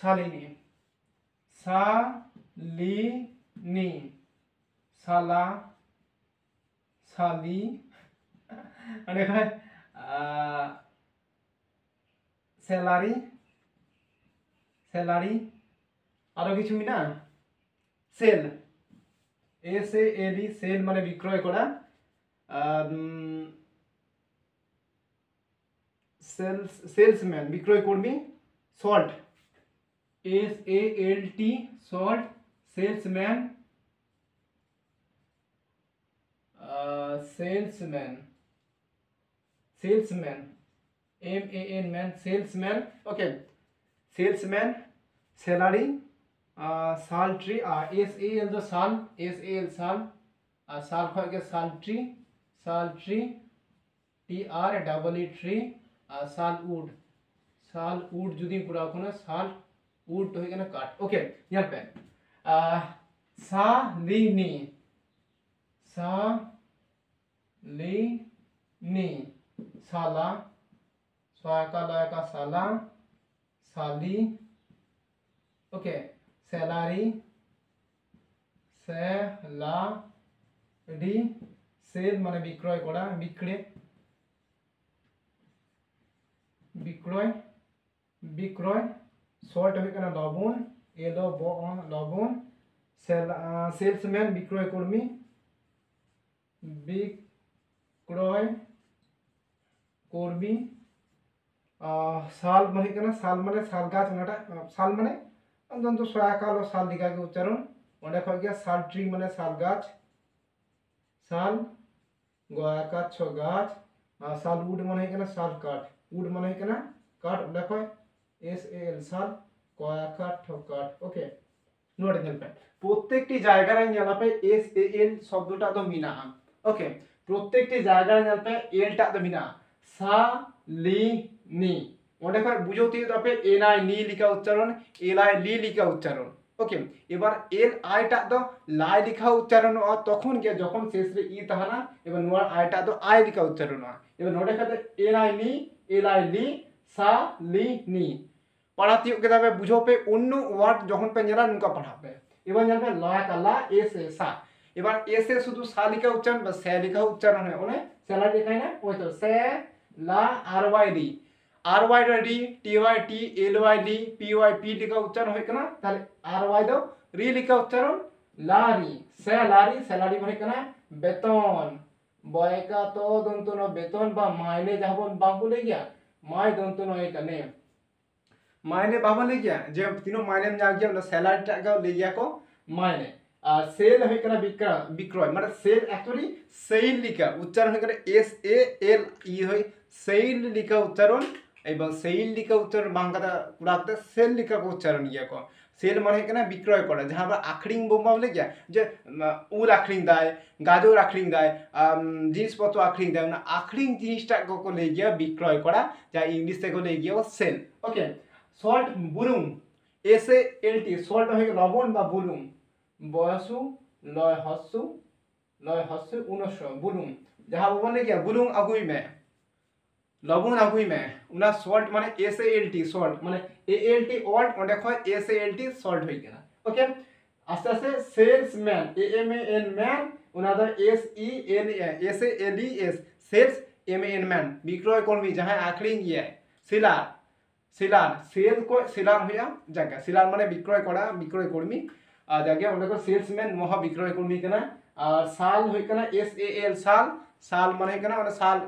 শালিনী শালিনী শালা শালি মানে স্যালারি স্যালারি আরো কিছু না sell S A L E sell মানে বিক্রয় করা সেলস সেলসম্যান বিক্রয় কর্মী salt S A L T salt salesman salesman salesman M A N man salesman okay salesman salary sal tree S A L द sal S A L sal sal खय के sal tree sal tree T R double E tree sal उड जुदी पुरा कोना साल उड तो है काट ओके यहाँ पे सा ली नी साला स्वाका लाका साला साली ओके सैलारी सेलारी सेल माने विक्रय करा विक्रय विक्रय शॉर्ट है कना लबन एलो ब लबन सेल्समैन विक्रय कर्मी विक्रय कर्मी साल माने कना साल गाछ नाटा साल माने अंदन तो सयाकाल साल दिखा के उच्चारण ओंडे खो गया साल ट्री माने साल गाछ साल गोयाका छ गाछ साल उड माने कना साल काठ उड माने कना काठ ओंडे खो एस ए एल साल गोयाका ठ काठ ओके নোট নেলপে প্রত্যেকটি জায়গায় নেলাপে এস এ এল শব্দটা তো মিনা ওকে প্রত্যেকটি জায়গায় নেলপে এলটা তো মিনা সা লি নি ওটা কয় বুঝোতে তবে এন আই নি লিখা উচ্চারণ এল আই লি লিখা উচ্চারণ ওকে এবার এল আইটা তো লাই লিখা উচ্চারণ তখন গিয়ে যখন শেষে ই তাহানা এবার নোয়ার আইটা তো আই লিখা উচ্চারণ এবার নোটে খাতে এন আই নি এল আই লি সা লি নি पढ़ाती के बुझो पे अन्य वार्ड जखन पे नेला नुका पढ़ाबे एबार जानबे ला काला एस ए सा एबार एस ए शुद्ध सा लिखा उच्चारण बा से लिखा उच्चारण है ओने सेला लिखाय ना ओय तो से ला R Y D T Y T L Y D P Y P लिखा उच्चारण होय कना ताले आर वाई दो री लिखा उच्चारण लारी सेलारी माने कना बेतन बयका तो दंतनो बेतन बा मायने जाबन बाबू ले गया माय दंतनो ए कने मायने बाबा ले गया जे तीनों मायने में जा गया मतलब सैलरी टा का ले गया को मायने और सेल है कना विक्रय मतलब सेल एक्चुअली सेल लिखा उच्चारण है एस ए एल ई है सेल लिखा उच्चारण एवं सेल लिखा उच्चारण बांगा कुड़ाते सेल लिखा को उच्चारण ये को सेल माने कना विक्रय करा जहां पर आखरिंग बोमा ले गया जे उल आखरिंग दाय गाजर आखरिंग दाय जिनिस पत्र आखरिंग दाय ना आखरिंग जिनिसटा को ले गया विक्रय करा जा इंग्लिश से को ले गया सेल ओके सल्ट बुलुम S A L T salt है लवण बा बुलुम बयसु लय हस्सु उनस बुलुम जहां बोल ले क्या बुलुम अगुई में लवण अगुई में उना सल्ट माने S A L T salt माने ए एल टी ऑल्ट ओंडे खय S A L T salt होई गेला ओके आस्ते आस्ते salesman A M A N man उना द S E N S A L E S sales M A N man विक्रय कर्मी जहां आखरिंग ये सिलार सिलार सेल को सिलार होया जागा सिलार माने विक्रय करा विक्रय कर्मी जागे ओंडे को सेल्समैन महा विक्रय कर्मी कना और साल होय कना एस ए एल साल माने कना ओना साल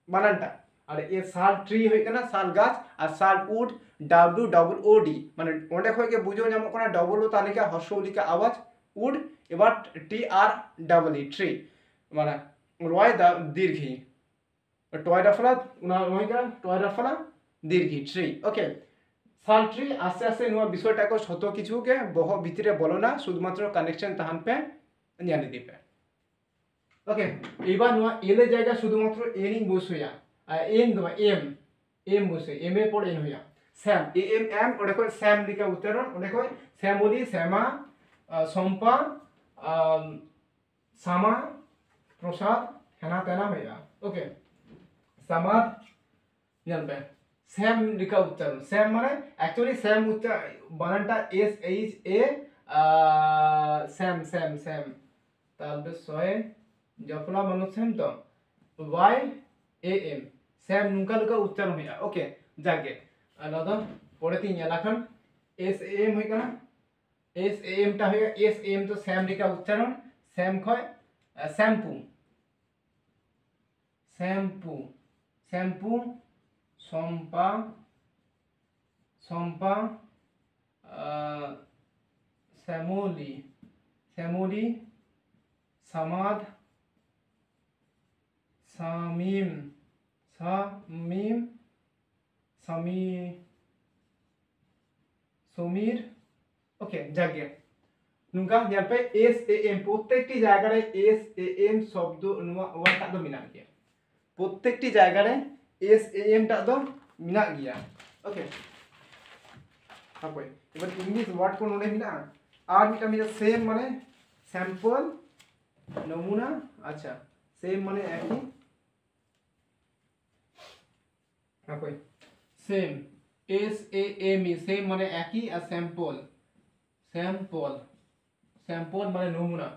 बानानटा और ए साल ट्री होय कना साल गाछ और साल उड डब्ल्यू डबल ओ डी माने ओंडे खय के बुझो जामो कना डबल ओ तालिका हर्ष लिखा आवाज उड एबार T R double E tree माने रय दीर्घी टय रफला उना होय कना टय रफला दीर्घी ट्री ओके साल ट्री आस्ते आस्ते नुआ विषयटा को शत किछु के बह भितरे बोलो ना शुधुमात्र कानेक्शन तहान पे न्याली दीपे ओके एबार नुआ एल जायगा शुधुमात्र एन इन बसया एन दो एम बसे एम ए पर एन होया सैम ए एम एम ओडे को सैम लिखा उच्चारण ओडे को सैमोली सैमा सम्पा सामा प्रसाद हेना तेना होया ओके समाद जानबे सैम लिखा उच्चारण सैम माने एक्चुअली सैम उच्चारण बानानटा एस एच ए सैम तारपरे सय जफला मानो सैम तो वाई ए एम सैम नुका लुका उच्चारण होया ओके जागे अलादा पड़े तीन यालाखन एस ए एम होय कना एस ए एम टा होया एस एम तो सैम लिखा उच्चारण सैम खय शैम्पू सम्पा श्यामोली समाद समीर ओके जागे नुका यहाँ पे एस ए एम प्रत्येकटी जायगा रे एस ए एम शब्द वाटा दो मिना के प्रत्येकटी जायगा रे SAM टा दो मिना गया ओके हापय एबार इंग्लिश वर्ड को नोडे मिना आर मिटा मिटा सेम माने सैंपल नमूना अच्छा सेम माने एक ही हापय सेम SAME सेम माने एक ही और सैंपल सैंपल सैंपल माने नमूना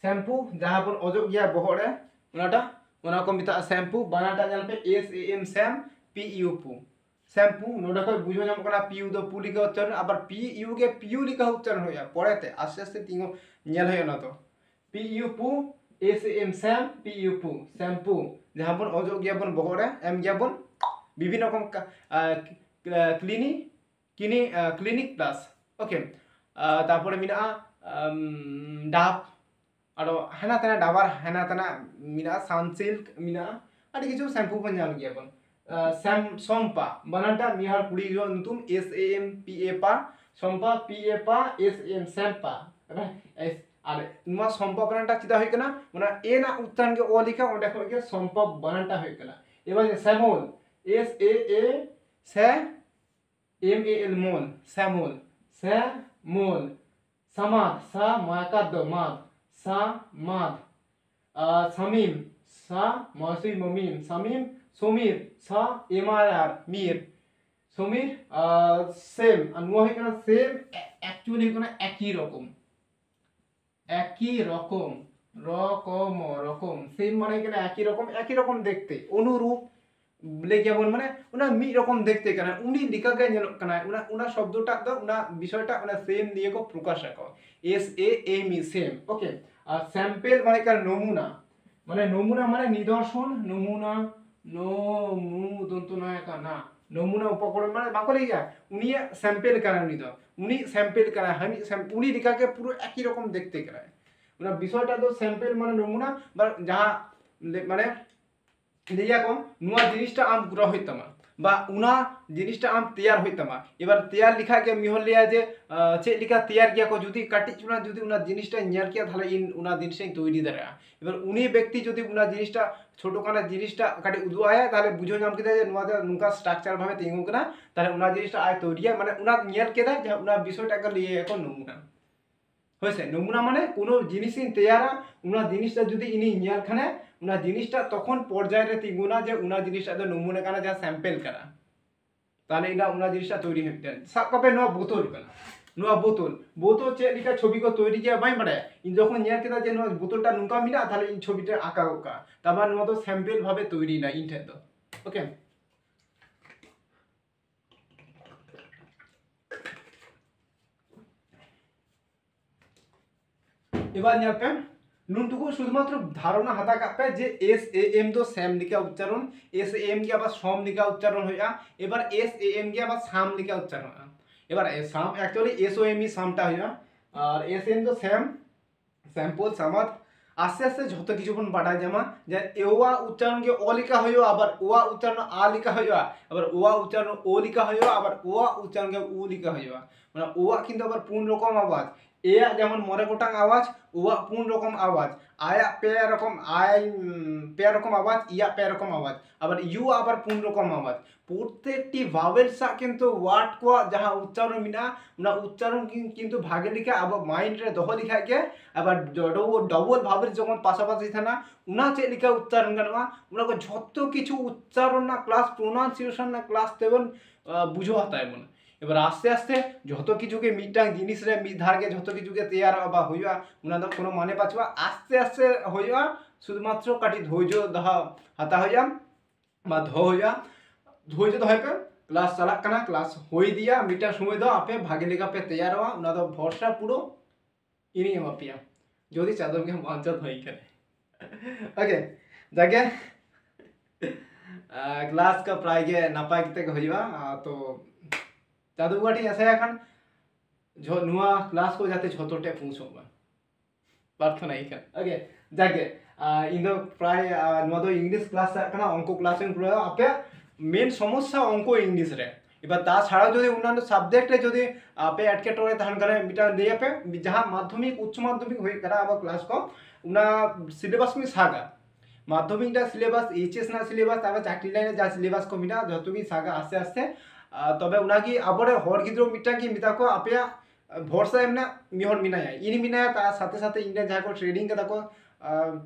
शैम्पू जहां पर अजोग गया बहर रे उनाटा उना को मिता शैम्पू बनाटा जल पे SAM सैम PU पू शैम्पू नोडा को बुझो जाम कना PU दो पुली का उच्चारण आबार PU के PU लिखा उच्चारण होया परेते आस्ते आस्ते तिंगो नेल होय ना तो PU पू SAM सैम PU पू शैम्पू जहां पर अजोग गया बन बहर रे एम गया बन विभिन्न रकम क्लिनिक प्लस ओके तारपरे मिना डाब आरो हेना तना डाबर हेना तना मिना सनसिल्क मिना आदि किछु शैम्पू बन जान गया बन सैम सोम्पा बनाटा मिहार कुड़ी जो नुतुम SAMPA पा सोम्पा PA पा SAM सैम्पा आर नुमा सोम्पा बनाटा चिदा होय कना ओना ए ना उच्चारण के ओ लिखा ओंडे खो के सोम्पा बनाटा होय कना एबार सैमोल SAAMAL मोल सैमोल सैमोल समाद सा माका दो माद सा माद समीम सा मौसी ममीम समीम समीर सा MIR मीर समीर सेम अनुवा है कना सेम एक्चुअली कना एक ही रकम रकम सेम माने कना एक ही रकम देखते अनुरूप लेके बोल माने उना मी रकम देखते कना उनी लिखा के नेलो कना उना शब्दटा दो उना विषयटा उना सेम दिए को प्रकाश को SAME सेम ओके और सैंपल माने का नमूना माने निदर्शन नमूना नमू दंतो ना का ना नमूना उपकरण माने बाको लिया उनी सैंपल करा उनी सैंपल करा हम उनी लिखा के पूरा एक ही रकम देखते करा उना विषयटा दो सैंपल माने नमूना जहां माने लिया को नुआ जिनिसटा आम गुरा होइतमा बा उना जिनिसटा आम तैयार होइतमा एबार तैयार लिखा के मिहल लिया जे चे लिखा तैयार किया को जुदी काटी चुना जुदी उना जिनिसटा नेल किया थाले इन उना जिनिसटा तैयारी दरा एबार उनी व्यक्ति जुदी उना जिनिसटा छोटो काना जिनिसटा काटी उदु आया ताले बुझो नाम केदा जे नुआ नुका स्ट्रक्चर भाबे तिंगु कना ताले उना जिनिसटा आय तैयारिया माने उना नेल केदा जे उना विषयटा के लिए को नमुना होइसे नमुना माने कोनो जिनिस इन तैयारा उना जिनिसटा जुदी इनी नेल खाने उना जिनिसटा तखन पर्याय रे तिंगुना जे उना जिनिसटा दो नमुना काना जा सैंपल करा ताले इना उना जिनिसटा तैयारी हेते सब कपे नो बोतल कना नो बोतल चे लिखा छवि को तैयारी किया बाई बड़े इन जखन नेल केदा जे नो बोतलटा नुका मिना ताले इन छविटा आका का ताबार नो तो सैंपल भाबे तैयारी ना इन ठे तो ओके এবার নেলপে নুনটুকু শুধুমাত্র ধারণা হাতা কাপে যে SAM তো স্যাম লিখা উচ্চারণ SAM কে আবার সম লিখা উচ্চারণ হইয়া এবার SAM কে আবার সাম লিখা উচ্চারণ এবার সাম অ্যাকচুয়ালি SOME সামটা হইয়া আর SM তো স্যাম স্যাম্পল সামাদ আস্তে আস্তে যত কিছু বন বাড়ায় জামা যে ওয়া উচ্চারণ কে অ লিখা হইও আবার ওয়া উচ্চারণ আ লিখা হইও আবার ওয়া উচ্চারণ ও লিখা হইও আবার ওয়া উচ্চারণ কে উ লিখা হইও মানে ওয়া কিন্তু আবার পূর্ণ রকম আওয়াজ এয়া যেমন মরে গোটাং আওয়াজ ওয়া পূর্ণ রকম আওয়াজ আয়া পে রকম আওয়াজ ইয়া পে রকম আওয়াজ আবার ইউ আবার পূর্ণ রকম আওয়াজ প্রত্যেকটি ভাওয়েল সা কিন্তু ওয়ার্ড কো যাহা উচ্চারণ মিনা না উচ্চারণ কিন্তু ভাগে লিখা আবার মাইন্ড রে দহ লিখা কে আবার ডবল ভাবের যখন পাশাপাশি থানা উনা চে লিখা উচ্চারণ গানোয়া উনা কো যত কিছু উচ্চারণ না ক্লাস প্রোনাউন্সিয়েশন না ক্লাস 7 বুঝো হতায় মনে এবার আস্তে আস্তে যত কিছুকে মিটাং জিনিস রে মিট ধারকে যত কিছুকে তৈয়ার বা হইয়া উনা তো কোনো মানে পাছবা আস্তে আস্তে হইয়া শুধুমাত্র কাটি ধৈর্য দহা হাতা হইয়া বা হইয়া ধৈর্য দহাইপে ক্লাস চালাক কানা ক্লাস হই দিয়া মিটা সময় দাও আপে ভাগে লেখা পে তৈয়ার হওয়া উনা তো ভরসা পুরো ইনি মাপিয়া যদি চাদরকে বাঞ্চাত হই করে ওকে জাগে ক্লাস का प्राय के नापाय किते হইবা তো जादूगाटी ऐसा है खान जो नुआ क्लास को जाते छोटोटे पूछोगा प्रार्थना ही कर ओके जाके इन दो प्राय नुआ दो इंग्लिश क्लास करना अंक क्लास में पूरा आपे मेन समस्या अंक इंग्लिश रे এবার তা ছাড়াও যদি অন্যান্য সাবজেক্টে যদি আপে আটকে টরে তাহন করে মিটা দিয়ে पे जहां माध्यमिक उच्च माध्यमिक होई करा अब क्लास को उना सिलेबस में सागा माध्यमिक सिलेबास एचएस ना सिलेबास तब चाकरी लाइन जा सिलेबास को मिना जो भी सागा आस्ते आस्ते तबे उनागी अबरे हर गिद्रो मिटा की मिता को आपया भरोसा एमना मिहर मिनाया इन मिनाया ता साथे साथे इन जहाँ को ट्रेडिंग कदा को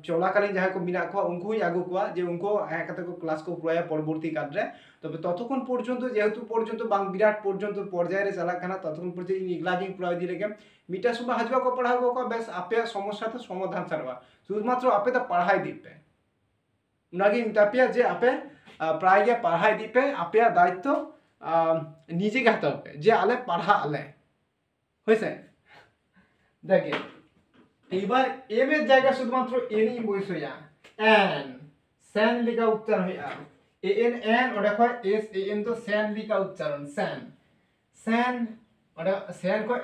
चलाकालीन जहाँ को मिना को उनको ही आगु को जे उनको हाँ कते को क्लास को पुराया परवर्ती काल रे तबे ततक्षण पर्यन्त जेहेतु पर्यन्त बांग विराट पर्यन्त पर्याय रे चला खाना ततक्षण पर्यन्त इन इगलागिंग पुराय दि लेके मिटा सुबह हजवा को पढ़ाबो को बेस आपे समस्या तो समाधान सरवा शुधुमात्र आपे तो पढ़ाई दीपे उनागी मितापिया जे आपे प्राय गे पढ़ाई दीपे आपे दायित्व निजे के हाथ पे जे आले पढ़ा आले হয়েছে দেখে এবার এম এর জায়গা শুধুমাত্র এনই বইস হইয়া এন স্যান লিখা উচ্চারণ হইয়া এ এন এন ওটা কয় এস এ এন তো স্যান লিখা উচ্চারণ স্যান স্যান ওটা স্যান কয়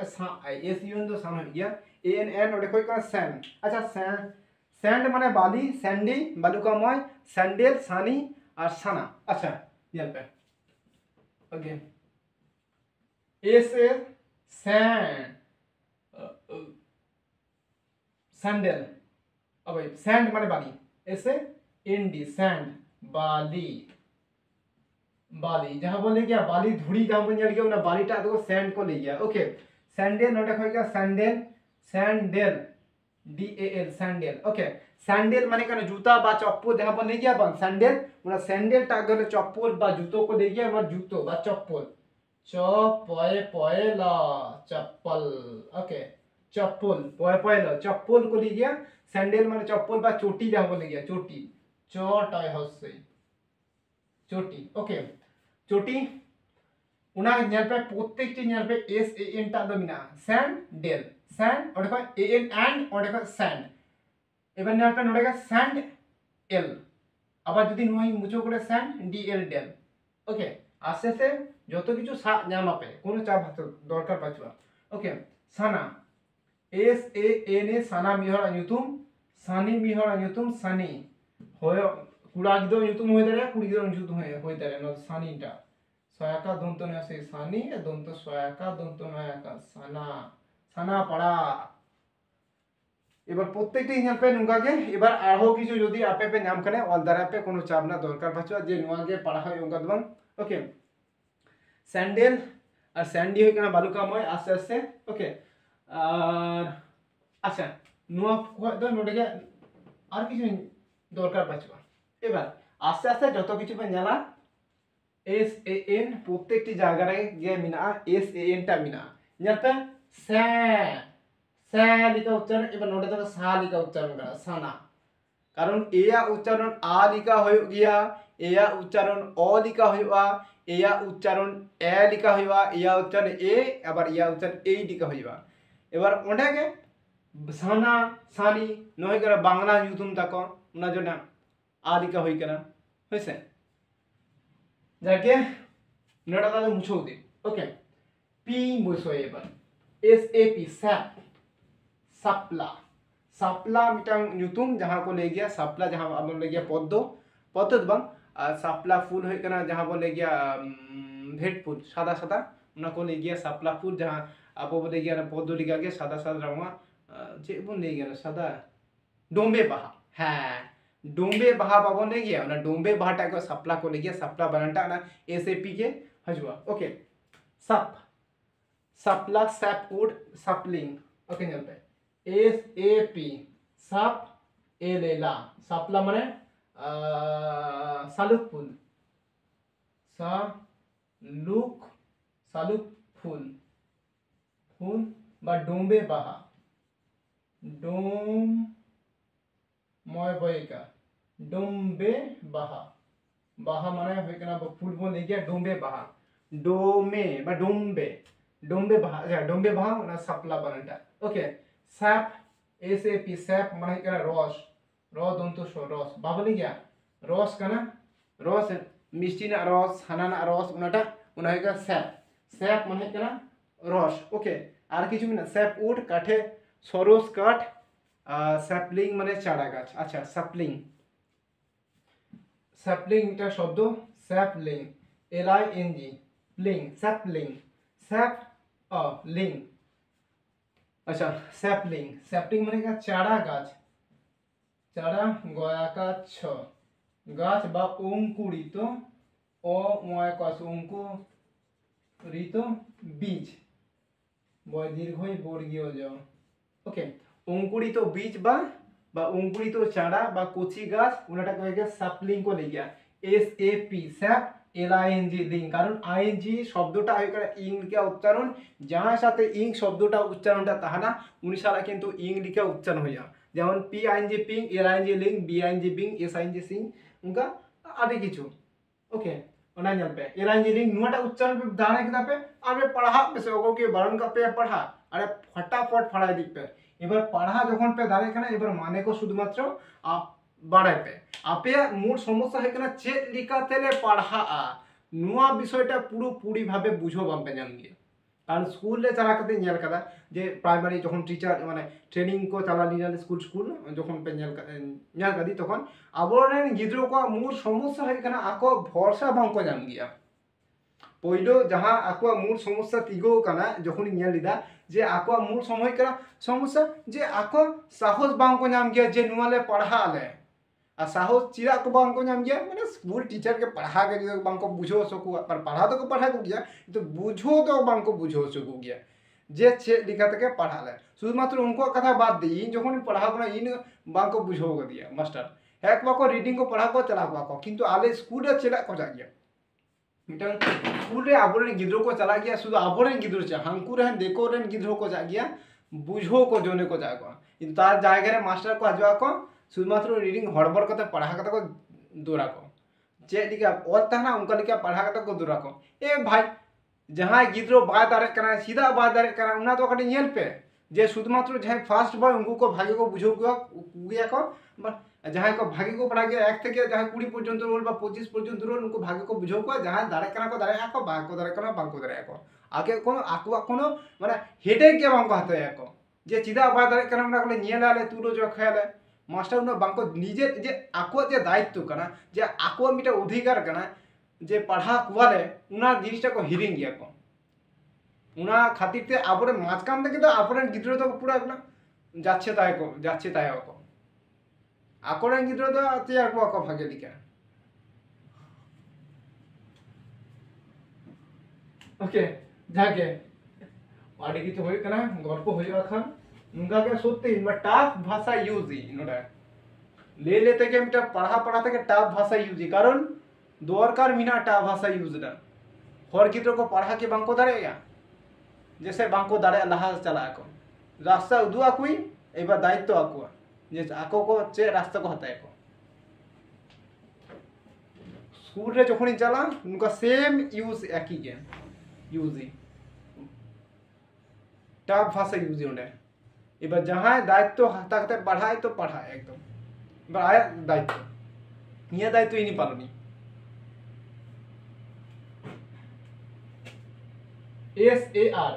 এস ইউন তো সামনে গিয়া এ এন এন ওটা কয় কয় স্যান আচ্ছা স্যান স্যান্ড মানে বালি স্যান্ডি বালুকাময় স্যান্ডেল সানি আর সানা আচ্ছা ইয়ালপে ওকে এস এ सैंडल अब सैंड माने बाली ऐसे एनडी सैंड बाली बाली जहां बोले क्या बाली धुड़ी जहां बन गया ना बाली टा देखो सैंड को ले गया ओके सैंडल नोट हो गया sandal sandal D A L sandal okay sandal माने क्या जूता बा चप्पल जहां पर ले गया बन सैंडल ना सैंडल टा गले चप्पल बा जूतो को ले गया ना जूतो बा चप्पल चप्पल चप्पल ओके चप्पल पॉय चप्पल को ले गया सैंडल माने चप्पल बा चोटी जहां बोले गया चोटी चटाई हसे चोटी ओके चोटी उना नेल पे प्रत्येकटी नेल पे एस ए एन टा दो मिना सैंडल सैंड और देखो ए एन एंड और देखो सैंड एबार नेल पे नोडेगा सैंड एल আবার যদি নয় মুছো করে স্যান্ড ডি এল ডেল ওকে আস্তে আস্তে যত কিছু নাম আপে কোনো চাপ দরকার পাচ্ছ ওকে সানা এস এ এন এ সানা মিহর নিউতুম সানি মিহর নিউতুম সানি হয় কুড়া গিদো নিউতুম হয়ে দাঁড়ায় কুড়ি গিদো নিউতুম হয়ে দাঁড়ায় ন সানিটা সয়াকা দন্ত নয় সেই সানি দন্ত সয়াকা দন্ত নয়াকা সানা সানা পড়া এবার প্রত্যেকটা ইঞ্জাল पे नुंगा के এবার আরো কিছু যদি আপে पे নাম কানে অল দ্বারা पे কোনো চাপ না দরকার পাচ্ছ যে নুয়াগে পড়া হয় উনকা দবান ওকে স্যান্ডেল আর স্যান্ডি হই কেনা বালুকাময় আস্তে আস্তে ওকে আর আচ্ছা নুয়া তো নোডেগে আর কিছু দরকার পাচ্ছ এবার আস্তে আস্তে যত কিছু पे জানা এস এ এন প্রত্যেকটি জায়গায় গিয়ে মিনা এস এ এন টা মিনা জানতে সে লিখা উচ্চারণ এবার নোটে তো সা লিখা উচ্চারণ করা সানা কারণ এয়া উচ্চারণ আ লিখা হয়ে গিয়া এয়া উচ্চারণ অ লিখা হইবা এয়া উচ্চারণ এ লিখা হইবা এয়া উচ্চারণ এ আবার ইয়া উচ্চারণ এই লিখা হইবা এবার ওটাকে সানা সানি নয় করে বাংলা নিউতুম তাকো ওনার জন্য আ লিখা হই কেনা হয়েছে যাকে নোটা তাহলে মুছেও দিই ওকে পি বসো এবার এস এ পি স্যাপ सापला सापला मिटांग न्यूतुम जहां को ले गया सापला जहां अब ले गया पद्दो पद्दो बंग सापला फूल होय कना जहां बोले गया भेट फूल सादा सादा उना को ले गया सापला फूल जहां अब बोले गया पद्दो लिखा गया सादा सादा रंगा जे बोन ले गया सादा डोंबे बहा हां डोंबे बहा बाबन ले गया ना डोंबे बहा टा को सापला को ले गया सापला बनाटा ना एसएपी के हजवा ओके सप सापला सैपवुड सपलिंग ओके चलते एस ए पी साप एलेला सापला माने सालुक फूल सालुक फूल फूल बा डोंबे बाहा डोम मय बयका डोंबे बाहा बाहा माने होय कना फूल बोल ले गया डोंबे बाहा डोमे बा डोंबे डोंबे बाहा अच्छा डोंबे बाहा ना सापला बनटा okay sap S A P sap माने कना रस र दंत स रस बाबले गया रस कना रस मिष्टी ना रस हाना ना रस उनाटा उना है का सैप सैप माने कना रस ओके আর কিছু না স্যাপ উড কাঠে সরস কাঠ স্যাপলিং মানে চারা গাছ আচ্ছা স্যাপলিং স্যাপলিং এটা শব্দ sapling L I N G ling sapling sapling अच्छा सैपलिंग सैपलिंग माने क्या चारा गाछ চারা গয়াকার ছ গাছ বা অঙ্কুরিত অময়াকস অঙ্কুরিত বীজ বয় দীর্ঘই বর্গীয় জ। ওকে, অঙ্কুরিত বীজ বা অঙ্কুরিত চারা বা কচি গাছ ওনাটাকে হয়ে গিয়া সাপলিং को ले गया SAP স্যাপ LING লিং, কারণ ING শব্দটা হয়ে গেল ইং লিখা উচ্চারণ, যার সাথে ইং শব্দটা উচ্চারণটা তাহানা উনি সারা কিন্তু ইং লিখা উচ্চারণ হইয়া, যেমন PING ping, LING link, BING being, SING Singh उनका आदि किछु। ओके, ओना ñel पे LING लिंग नुआटा उच्चारण पे दाने के पे आबे पढ़ा पे से ओको के बारन का पे पढ़ा अरे फटाफट पढ़ाई दी पे এবার পড়া যখন পে দাঁড়ায় কেন এবার মানে কো শুধুমাত্র বাড়ায় পে আপে মূল সমস্যা হয় কেন চেক লিখাতেলে পড়া নুয়া বিষয়টা পুরোপুরি ভাবে বুঝো বাম্পে জান গিয়ে, কারণ স্কুলে চালা কাতে ñel কাদা যে প্রাইমারি যখন টিচার মানে ট্রেনিং को চালা নিলে স্কুল যখন পে ñel কাদি তখন আবরেন গিদ্রো কো মূল সমস্যা হয় কেন আকো ভরসা বাঙ্কো জান গিয়া পইলো যাহা আকো মূল সমস্যা তিগো কানা যখন ñel লিদা যে আকো মূল সময় কেন সমস্যা যে আকো সাহস বাঙ্কো নাম গিया যে নুয়াले पढ़ा ले आ साहस चिरा को बांको नाम गया मैंने स्कूल टीचर के पढ़ा के जो बांको बुझो सको पर पढ़ा तो को पढ़ा को गया तो बुझो तो बांको बुझो सको गया जे छे लिखा तक पढ़ा ले শুধুমাত্র उनको कथा बात दी इन যখন पढ़ा को इन बांको बुझो को दिया मास्टर एक बाको रीडिंग को पढ़ा को चला को किंतु आले स्कूल रे चला को जा गया मिटन स्कूल रे आबोरेन गिद्रो को चला गया शुद्ध आबोरेन गिद्रो चा हांकू रहन देखो रेन गिद्रो को जा गया बुझो को जोने को जाको किंतु तार जायगा रे मास्टर को आजवा को শুধুমাত্র রিডিং হড়বড় করতে পড়া কথা কো দূরা কো যে লিখা और তাহনা उनका लिखा पढ़ा কথা को दूरा को ए भाई जहां गिद्रो बात दारे कना सीधा बात दारे कना उना तो कटी ñel पे जे শুধুমাত্র जहां फास्ट बॉय उनको को भागे को बुझो गया को जहां को भागे को पढ़ा गया 1 থেকে जहां 20 পর্যন্ত রোল বা 25 পর্যন্ত রোল उनको भागे को बुझो को जहां दारे कना को दारे को बाग को दारे कना बाग को दारे को आगे कोनो आकुआ कोनो माने हेडे के बांको हाते को जे सीधा बात दारे कना उना को ñel आले तुलो जो खेले मास्टर उन्हें बांको निजे जे आको जे दायित्व कना जे आको मिटा अधिकार कना जे पढ़ा कुआले उना जिनिसटा को हिरिंग गया को उना खातिर ते आबरे माझखान থেকে তো আপরেন গিদ্র তো পুরো একলা যাচ্ছে তাই को আকরেন গিদ্র তো তৈয়ার को ভাগে দিকা। ওকে যাকে আড়ি কিছু হই কেনা গল্প হইবা খান उनका क्या सोचते हैं टाफ भाषा यूज ही नोटा ले लेते के मिटा पढ़ा के टाफ भाषा यूज ही कारण दरकार मिना टाफ भाषा यूज ना हर गिद्रो को पढ़ा के बांको दारे या जैसे बांको दारे लहा चला को रास्ता उदु आकुई एबा दायित्व आकुआ जे आको को चे रास्ता को हताय को स्कूल रे যখনই चला उनका सेम यूज एक ही के यूज ही टाफ भाषा यूज ही होने এবার जहाँ दायित्व থাকতে पढ़ाए तो पढ़ाए एकदम এবার আয়া দায়িত্ব নিয়ে দায়িত্ব ইনি পালনি SAR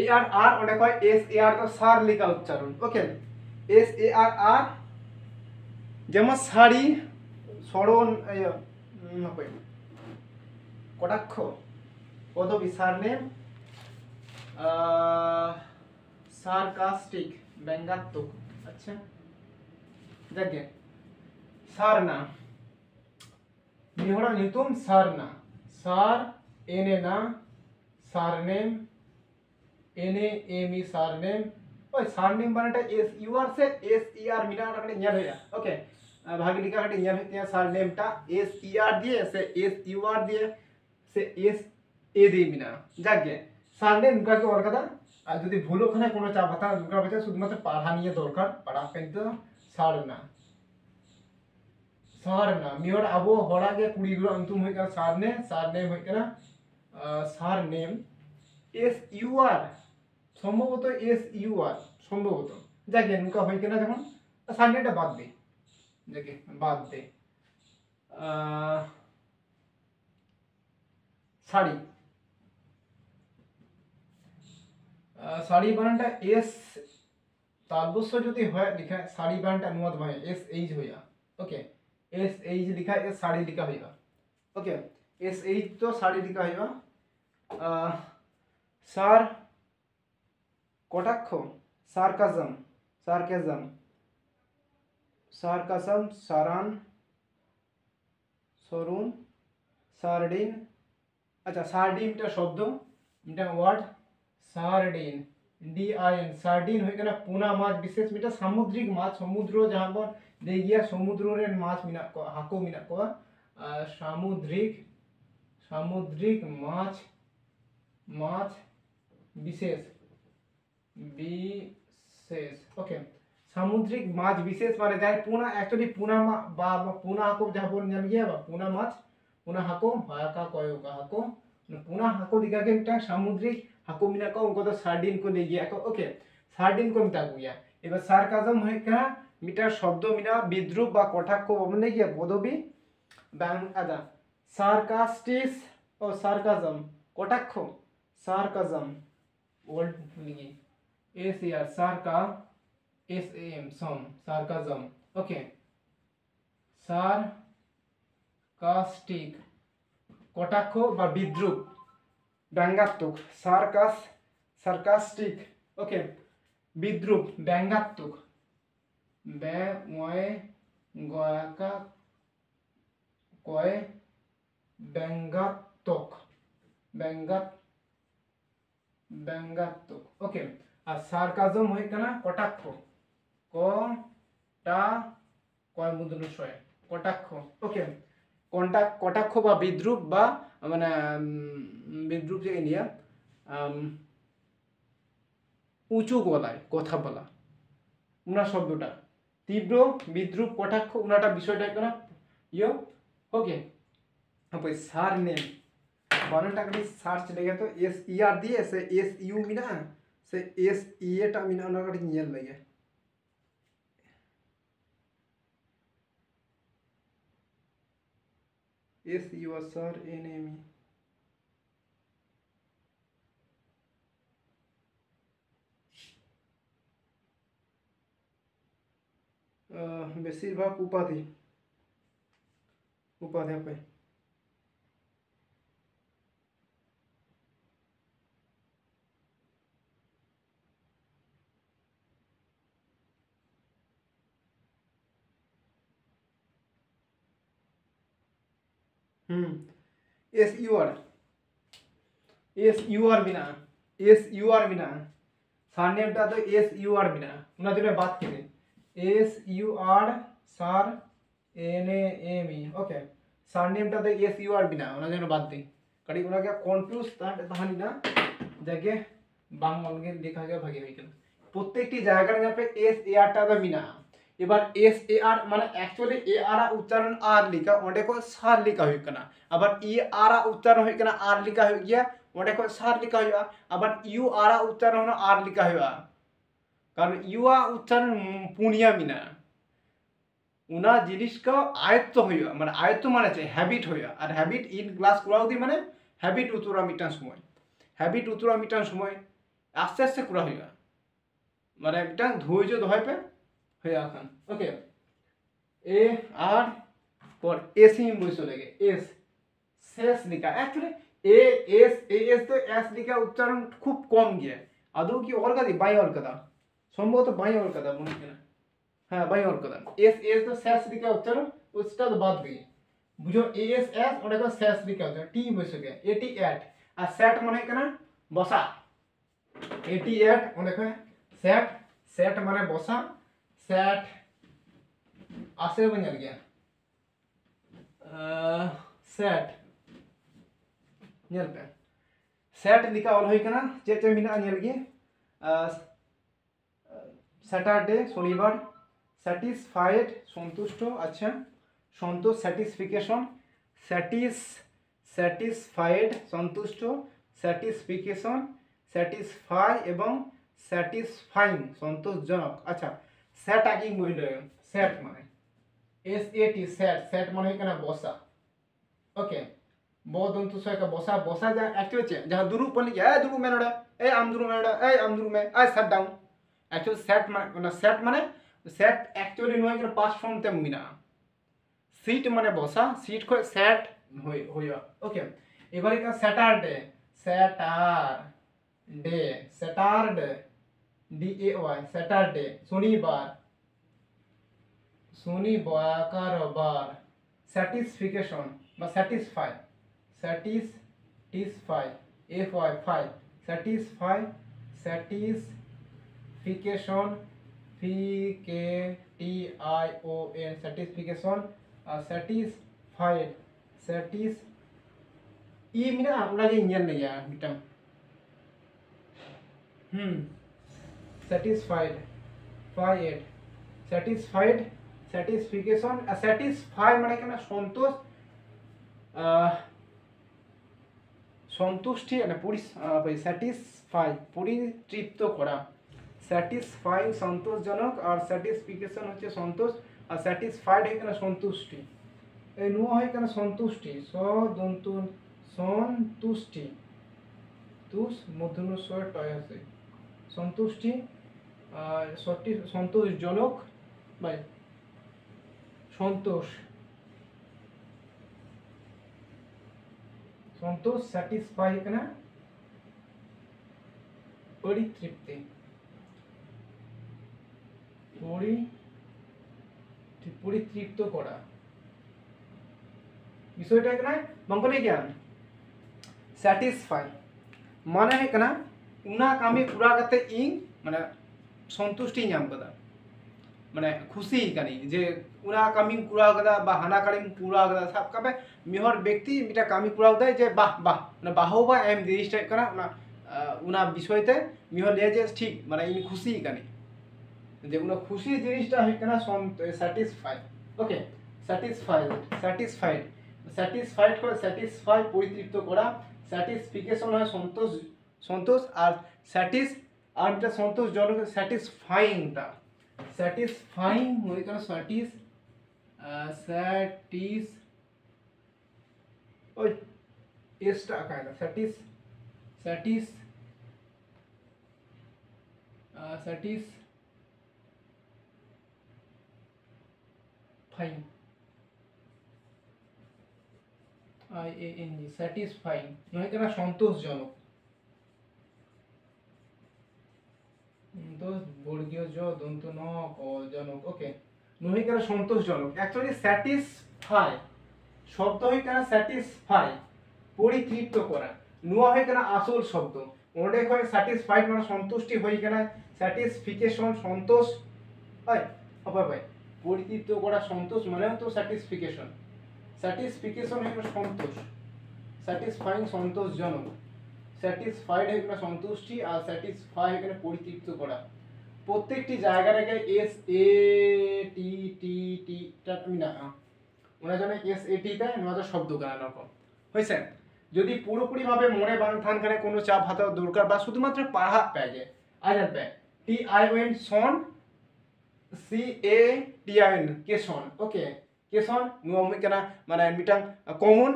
AR ওটা কয় SAR তো সার লিখা উচ্চারণ ওকে SAR যেমন শাড়ি সরণ কটাক্ষ পদবী সারনেম सार्कास्टिक व्यंग्यात्मक अच्छा देखिए सारना निहोरा नितुम सारना सार एने ना सारनेम एने एमी सारनेम ओए सारनेम बनाटा SUR से SER मिला रखने ñel होया ओके भागे लिखा हटे ñel होते हैं सारनेम टा SER दिए से SUR दिए से SA दी मिला जाके सारनेम का के और कदा আর যদি ভুল ওখানে কোনো চাপ হাতা দরকার হবে শুধুমাত্র পড়া নিয়ে দরকার পড়া কিন্তু সারনা মিওর আবো হড়াগে কুড়িগুলো অন্তুম হয়ে গেল সারনে হয়ে গেল সারনেম SUR সম্ভবত SUR সম্ভবত যাকে নুকা হয়ে গেল যখন সারনেটা বাদ দে যাকে বাদ দে শাড়ি শাড়ি বানানটা এস তালবস্য যদি হয় লিখা শাড়ি বানানটা অনুবাদ হয় SH হইয়া ওকে SH লিখা এস শাড়ি লিখা হইবা ওকে SH তো শাড়ি লিখা হইবা সার কটাক্ষ সারকাজম সার্কাসম, সারান, সরুন, সার্ডিন। আচ্ছা সার্ডিন একটা শব্দ, এটা ওয়ার্ড সার্ডিন, ডিআইএন। সার্ডিন হয়ে গেল পোনা মাছ, বিশেষ মিটা সামুদ্রিক মাছ, সমুদ্র যাহা বন দেখিয়া সমুদ্র রে মাছ মিনা को হাকো মিনা को সামুদ্রিক, সামুদ্রিক মাছ, মাছ বিশেষ, বিশেষ ওকে। সামুদ্রিক মাছ বিশেষ মানে যাই পোনা, অ্যাকচুয়ালি পোনা বা পোনা হাকো যাহা বন জান গিয়া বা পোনা মাছ, পোনা হাকো হাকা কয়োকা হাকো, পোনা হাকো দিকাকে মিটা সামুদ্রিক হাকো मिना को उनको तो सार्डिन को ले गया को ओके, सार्डिन को मिटा गया। এবার সার্কাজম হয় কা মিটা শব্দ মিনা বিদ্রুপ বা কটাক্ষ বলে গিয়া পদবী ব্যাং আদা সার্কাস্টিস ও সার্কাজম কটাক্ষ, সার্কাজম ওল্ড লিখি এস ইয়ার সার্কা এস এ এম সম, সার্কাজম ওকে। সার্কাস্টিক কটাক্ষ বা বিদ্রুপ, ব্যঙ্গাত্মক, সার্কাস, সার্কাস্টিক ওকে। বিদ্রুপ, ব্যঙ্গাত্মক, ব্যয় গয়াকা কয়, ব্যঙ্গাত্মক, ব্যঙ্গাত্মক ওকে। আর সার্কাজম হয় কেনা কটাক্ষ, কটা কয় মুদ্রশয় কটাক্ষ ওকে। কটাক্ষ বা বিদ্রুপ বা মানে বিদ্রুপ যে নিয়ে উঁচু গলায় কথা বলা, উনা শব্দটা তীব্র বিদ্রুপ কটাক্ষ উনাটা বিষয়টা কেন ইয়ে ওকে। ওই সার নেম বানানটা করি সার্চ লেগে তো এস ই আর দিয়ে সে এস ইউ মিনা সে এস ই এটা মিনা ওনা কটি নিয়ে লাগে এস ইউ আর সার এন এম ই বেশিরভাগ উপাধি, উপাধি আপে एस यू आर बिना, एस यू आर बिना सारनेमटा तो एस यू आर बिना उना जो बात करें S U R sur N A M E okay. सारनेमटा तो एस यू आर बिना उना जो बात दी कड़ी उना क्या कन्फ्यूज ताहानी ना जाके बांग अलगे लिखा गया भागे হয়ে গেল প্রত্যেকটি জায়গার মধ্যে এস এ আর টা দা বিনা। এবার এস এ আর মানে অ্যাকচুয়ালি এ আর উচ্চারণ আর লিখা ওডে কো সার লিখা হই কানা, আবার ই আর উচ্চারণ হই কানা আর লিখা হই গিয়া ওডে কো সার লিখা হইবা, আবার ইউ আর উচ্চারণ আর লিখা হইবা কারণ ইউ আ উচ্চারণ পুনিয়া মিনা উনা জিনিসকে আয়ত্ত হইবা মানে আয়ত্ত মানে চাই হ্যাবিট হইবা। আর হ্যাবিট ইন ক্লাস করাও দি মানে হ্যাবিট উতুরা মিটান সময়, হ্যাবিট উতুরা মিটান সময় আস্তে আস্তে করা হইবা মানে একটা ধৈর্য ধরবে হয়ে আখান ওকে। এ আর পর এস ই বসে লাগে এস শেষ লিখা অ্যাকচুয়ালি এ এস তো এস লিখা উচ্চারণ খুব কম গিয়ে আদৌ কি और কাদি বাই और কাদা সম্ভবত বাই और কাদা মনে হয় না, হ্যাঁ বাই और কাদা এস তো শেষ লিখা উচ্চারণ उसका तो बात गई বুঝো এস এস ওটা তো শেষ লিখা উচ্চারণ টি বসে গিয়ে এটি এট আর সেট মনে হয় কেন বসা এটি এট ওটা সেট, সেট মানে বসা सेट आसे बन गया सेट पे सेट लिखा ऑल होई कना चे मिना नेल गे सैटरडे शनिवार सैटिस्फाइड संतुष्ट अच्छा संतोष सैटिस्फिकेशन सैटिस्फाइड संतुष्ट सैटिस्फिकेशन सैटिस्फाई एवं सैटिस्फाइंग संतोषजनक अच्छा। सेट आगे बोल सेट माने S A T set, set माने है ना बसा ओके। बोदंतु सय का बसा बसा जा एक्चुअली जहां दुरु पन ए दुरु मेनोडा ए आम दुरु मेनोडा ए आम दुरु में आई सेट डाउन एक्चुअली सेट माने सेट एक्चुअली नो है पास्ट फॉर्म ते मिना सीट माने बसा सीट को सेट होया ओके। एबारे का Saturday Saturday Saturday D A Y Saturday शनिवार শনিবার বার স্যাটিসফিকেশন বা satisfy satisfy F Y fy satisfy satisfaction FIKTION satisfaction satisfied স্যাটিস ই মিনা আপনাকে ইঞ্জিন লেগে মিটাম satisfied fied satisfied satisfaction satisfy মানে কেন সন্তোষ সন্তুষ্টি মানে স্যাটিসফাই পরিতৃপ্ত করা স্যাটিসফাই সন্তোষজনক আর স্যাটিসফিকেশন হচ্ছে সন্তোষ আর স্যাটিসফাইড হয় কেন সন্তুষ্টি এই নুয়া হয় কেন সন্তুষ্টি সদন্তু সন্তুষ্টি তুষ মধ্যম স্বর টয় আছে সন্তুষ্টি সন্তোষজনক বাই সন্তোষ সন্তোষ স্যাটিসফাই কেনা পরিতৃপ্তি পরিতৃপ্ত করা বিষয়টা কেনা বঙ্কনে জ্ঞান স্যাটিসফাই মানে है कना उना कामी पूरा करते इन माने संतुष्टि नाम कदा माने खुशी कानी जे उना कामी पूरा कदा बा हाना काली पूरा कदा सब काबे मिहर व्यक्ति मिटा कामी पूरा होता है जे बाह बाह माने बाहोबा एम दिस टाइप कना उना विषयते मिहर ले जे ठीक माने इन खुशी कानी जे उना खुशी जिनिसटा है कना सैटिस्फाई ओके सैटिस्फाइड को सैटिस्फाई परितृप्त करा স্যাটিসফিকেশন হয় সন্তোষ সন্তোষ আর আর এটা সন্তোষজনক স্যাটিসফাইংটা স্যাটিসফাইং হয়ে গেল ওই এসটা আকার স্যাটিসফাইং IANG স্যাটিসফাইং নয় কেন সন্তোষজনক তো বর্গীয় জ দন্ত ন জনক ওকে নয় কেন সন্তোষজনক অ্যাকচুয়ালি স্যাটিসফাই শব্দ হয় কেন স্যাটিসফাই পরিতৃপ্ত করা নোয়া হয় কেন আসল শব্দ ওটা হয় স্যাটিসফাইড মানে সন্তুষ্টি হয় কেন স্যাটিসফিকেশন সন্তোষ হয় ভাই পরিতৃপ্ত করা সন্তোষ মানে তো স্যাটিসফিকেশন স্যাটিসফিকেশন है সন্তোষ স্যাটিসফাইং সন্তোষজনক স্যাটিসফাইড है সন্তুষ্টি আর স্যাটিসফাই है পরিতৃপ্ত করা প্রত্যেকটি জায়গার আগে এস এ টি টি টি টা না ওনার জন্য এস এ টি তে নজর শব্দ গান রকম হইছে যদি পুরোপুরি ভাবে মনে বাং থান করে কোনো চাপ হাতে দরকার বা শুধুমাত্র পাড়া পেয়ে আইজান পে টি আই ও এন সন C A T I N cation okay cation নুয়া কেনা মানে মিটাং common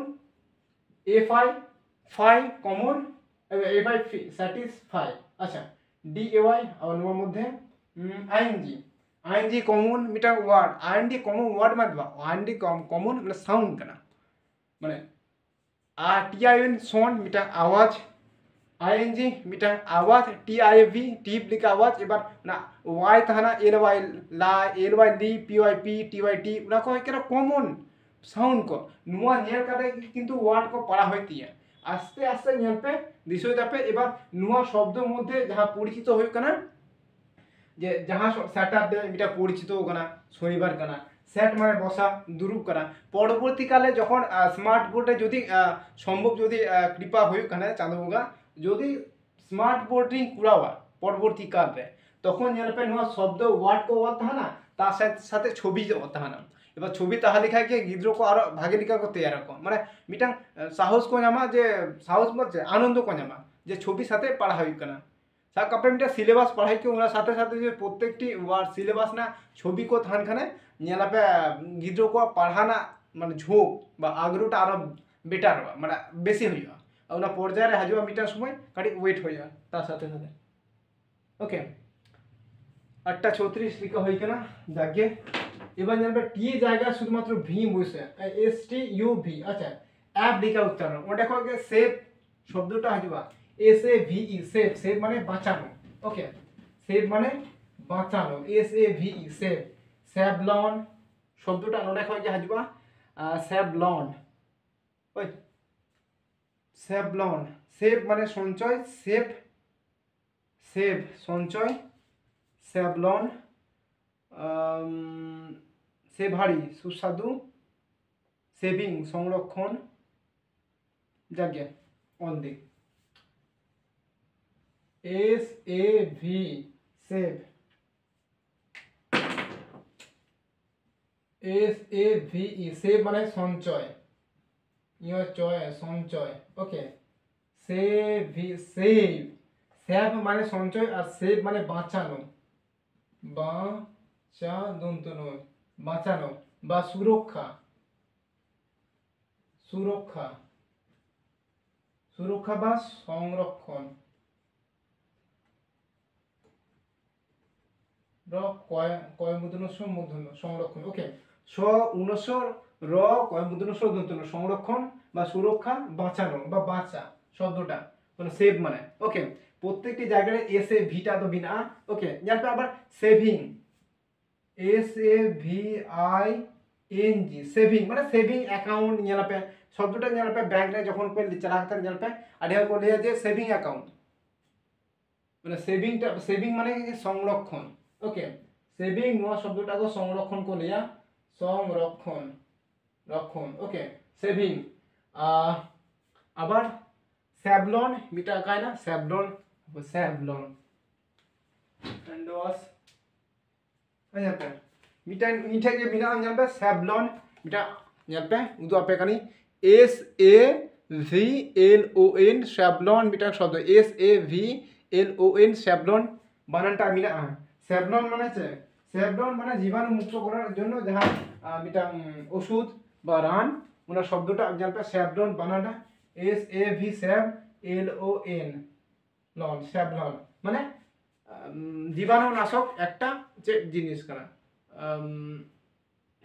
F I fy common F I satisfy আচ্ছা ডি এ ওয়াই আর নুয়া মধ্যে আইএনজি কমন মিটাং ওয়ার্ড আইএনডি কমন ওয়ার্ড মাতবা আইএনডি কমন মানে সাউন্ড কেনা মানে আর টি আই এন সন মিটাং আওয়াজ আইএনজি মিটাং আওয়াজ টি আই ভি টিপ লিখা আওয়াজ এবার না ওয়াই তাহানা এল ওয়াই লা এল ওয়াই লি P Y P T Y T ওনা কো কেনা কমন সাউন্ড को नुआ नेल काटे किंतु ওয়ার্ড को पढ़ा হইতিয়া আস্তে আস্তে নেলপে দিশই যাবে এবার নুয়া শব্দের মধ্যে যাহা পরিচিত হই কানা যে যাহা স্যাটারডে এটা পরিচিত কানা শনিবার কানা সেট মানে বসা দুরূপ কানা পরবর্তীকালে যখন স্মার্ট বোর্ডে যদি সম্ভব যদি কৃপা হই কানা চাঁদবঙ্গা যদি স্মার্ট বোর্ডিং কুড়াওয়া পরবর্তীকালে তখন নেলপে নুয়া শব্দ ওয়ার্ড को ওয়ার্ড তাহা না তার সাথে ছবি তাহা না এবার ছবি তাহা লেখা গিয়ে গিদ্র को আরো ভাগে লিখা করতে এরকম মানে মিটাং সাহস को জামা যে সাহস বলছে আনন্দ को জামা যে ছবি সাথে পড়া হই কানা सा कपे मिटा सिलेबास पढ़ाई के उना साथे साथे जो प्रत्येकटी वार सिलेबास ना छवि को थान खाने नेलापे गिद्रो को पढ़ाना माने झोंक बा आग्रहटा आरो बेटार माने बेसी हइया उना पर्याय रे हाजुआ मिटा समय काटी वेट हइया ता साथे साथे ओके 8:36 लिखा हई केना जागे এবার জানবে টি জায়গা শুধুমাত্র ভি বসে এস টি ইউ ভি আচ্ছা অ্যাপ লিখা উচ্চারণ ওটা দেখো সেভ শব্দটা হাজবা S A V E save save মানে বাঁচানো ওকে সেভ মানে বাঁচানো S A V E save Savlon শব্দটা নোডে খয় গে হাজুবা স্যাভলন ওই স্যাভলন সেভ মানে সঞ্চয় সেভ সেভ সঞ্চয় স্যাভলন সেভারি সুস্বাদু সেভিং সংরক্ষণ যাকে অন দিক SAV সেভ SAVE সেভ মানে সঞ্চয় সঞ্চয় ওকে সেভ সেভ সেভ মানে সঞ্চয় আর সেভ মানে বাঁচানো বাঁচানো বা সুরক্ষা সুরক্ষা সুরক্ষা বা সংরক্ষণ সংরক্ষণ ওকে সংরক্ষণ বা সুরক্ষা বাঁচানো বা বাঁচা শব্দটা মানে সেভ মানে ওকে প্রত্যেকটি জায়গায় এস এ ভিটা তো বিনা ওকে জানতে আবার সেভিং SAVING সেভিং মানে সেভিং অ্যাকাউন্ট জানপে শব্দটা জানপে ব্যাংক রে যখন পে চালাতে জানপে আডিয়া বলে যে সেভিং অ্যাকাউন্ট মানে সেভিং মানে সংরক্ষণ ওকে সেভিং নোয়া শব্দটাকে সংরক্ষণ করে লিয়া সংরক্ষণ রক্ষণ ওকে সেভিং আবার স্যাভলন মিটা কায় না স্যাভলন স্যাভলন এন্ড ওয়াস আচ্ছা মিটা মিঠা के बिना यहाँ पे सैवलॉन मिटा यहाँ पे उदो आपे कनी SAVLON सैवलॉन मिटा शब्द SAVLON सैवलॉन বানানটা মিনা স্যাভলন মানে স্যাভলন মানে জীবাণু মুক্ত করার জন্য যাহা মিটা ওষুধ বা রান ওনার শব্দটা জানতে স্যাভলন বানানটা SAV SAVLON লন স্যাভলন মানে জীবাণুনাশক একটা যে জিনিস কানা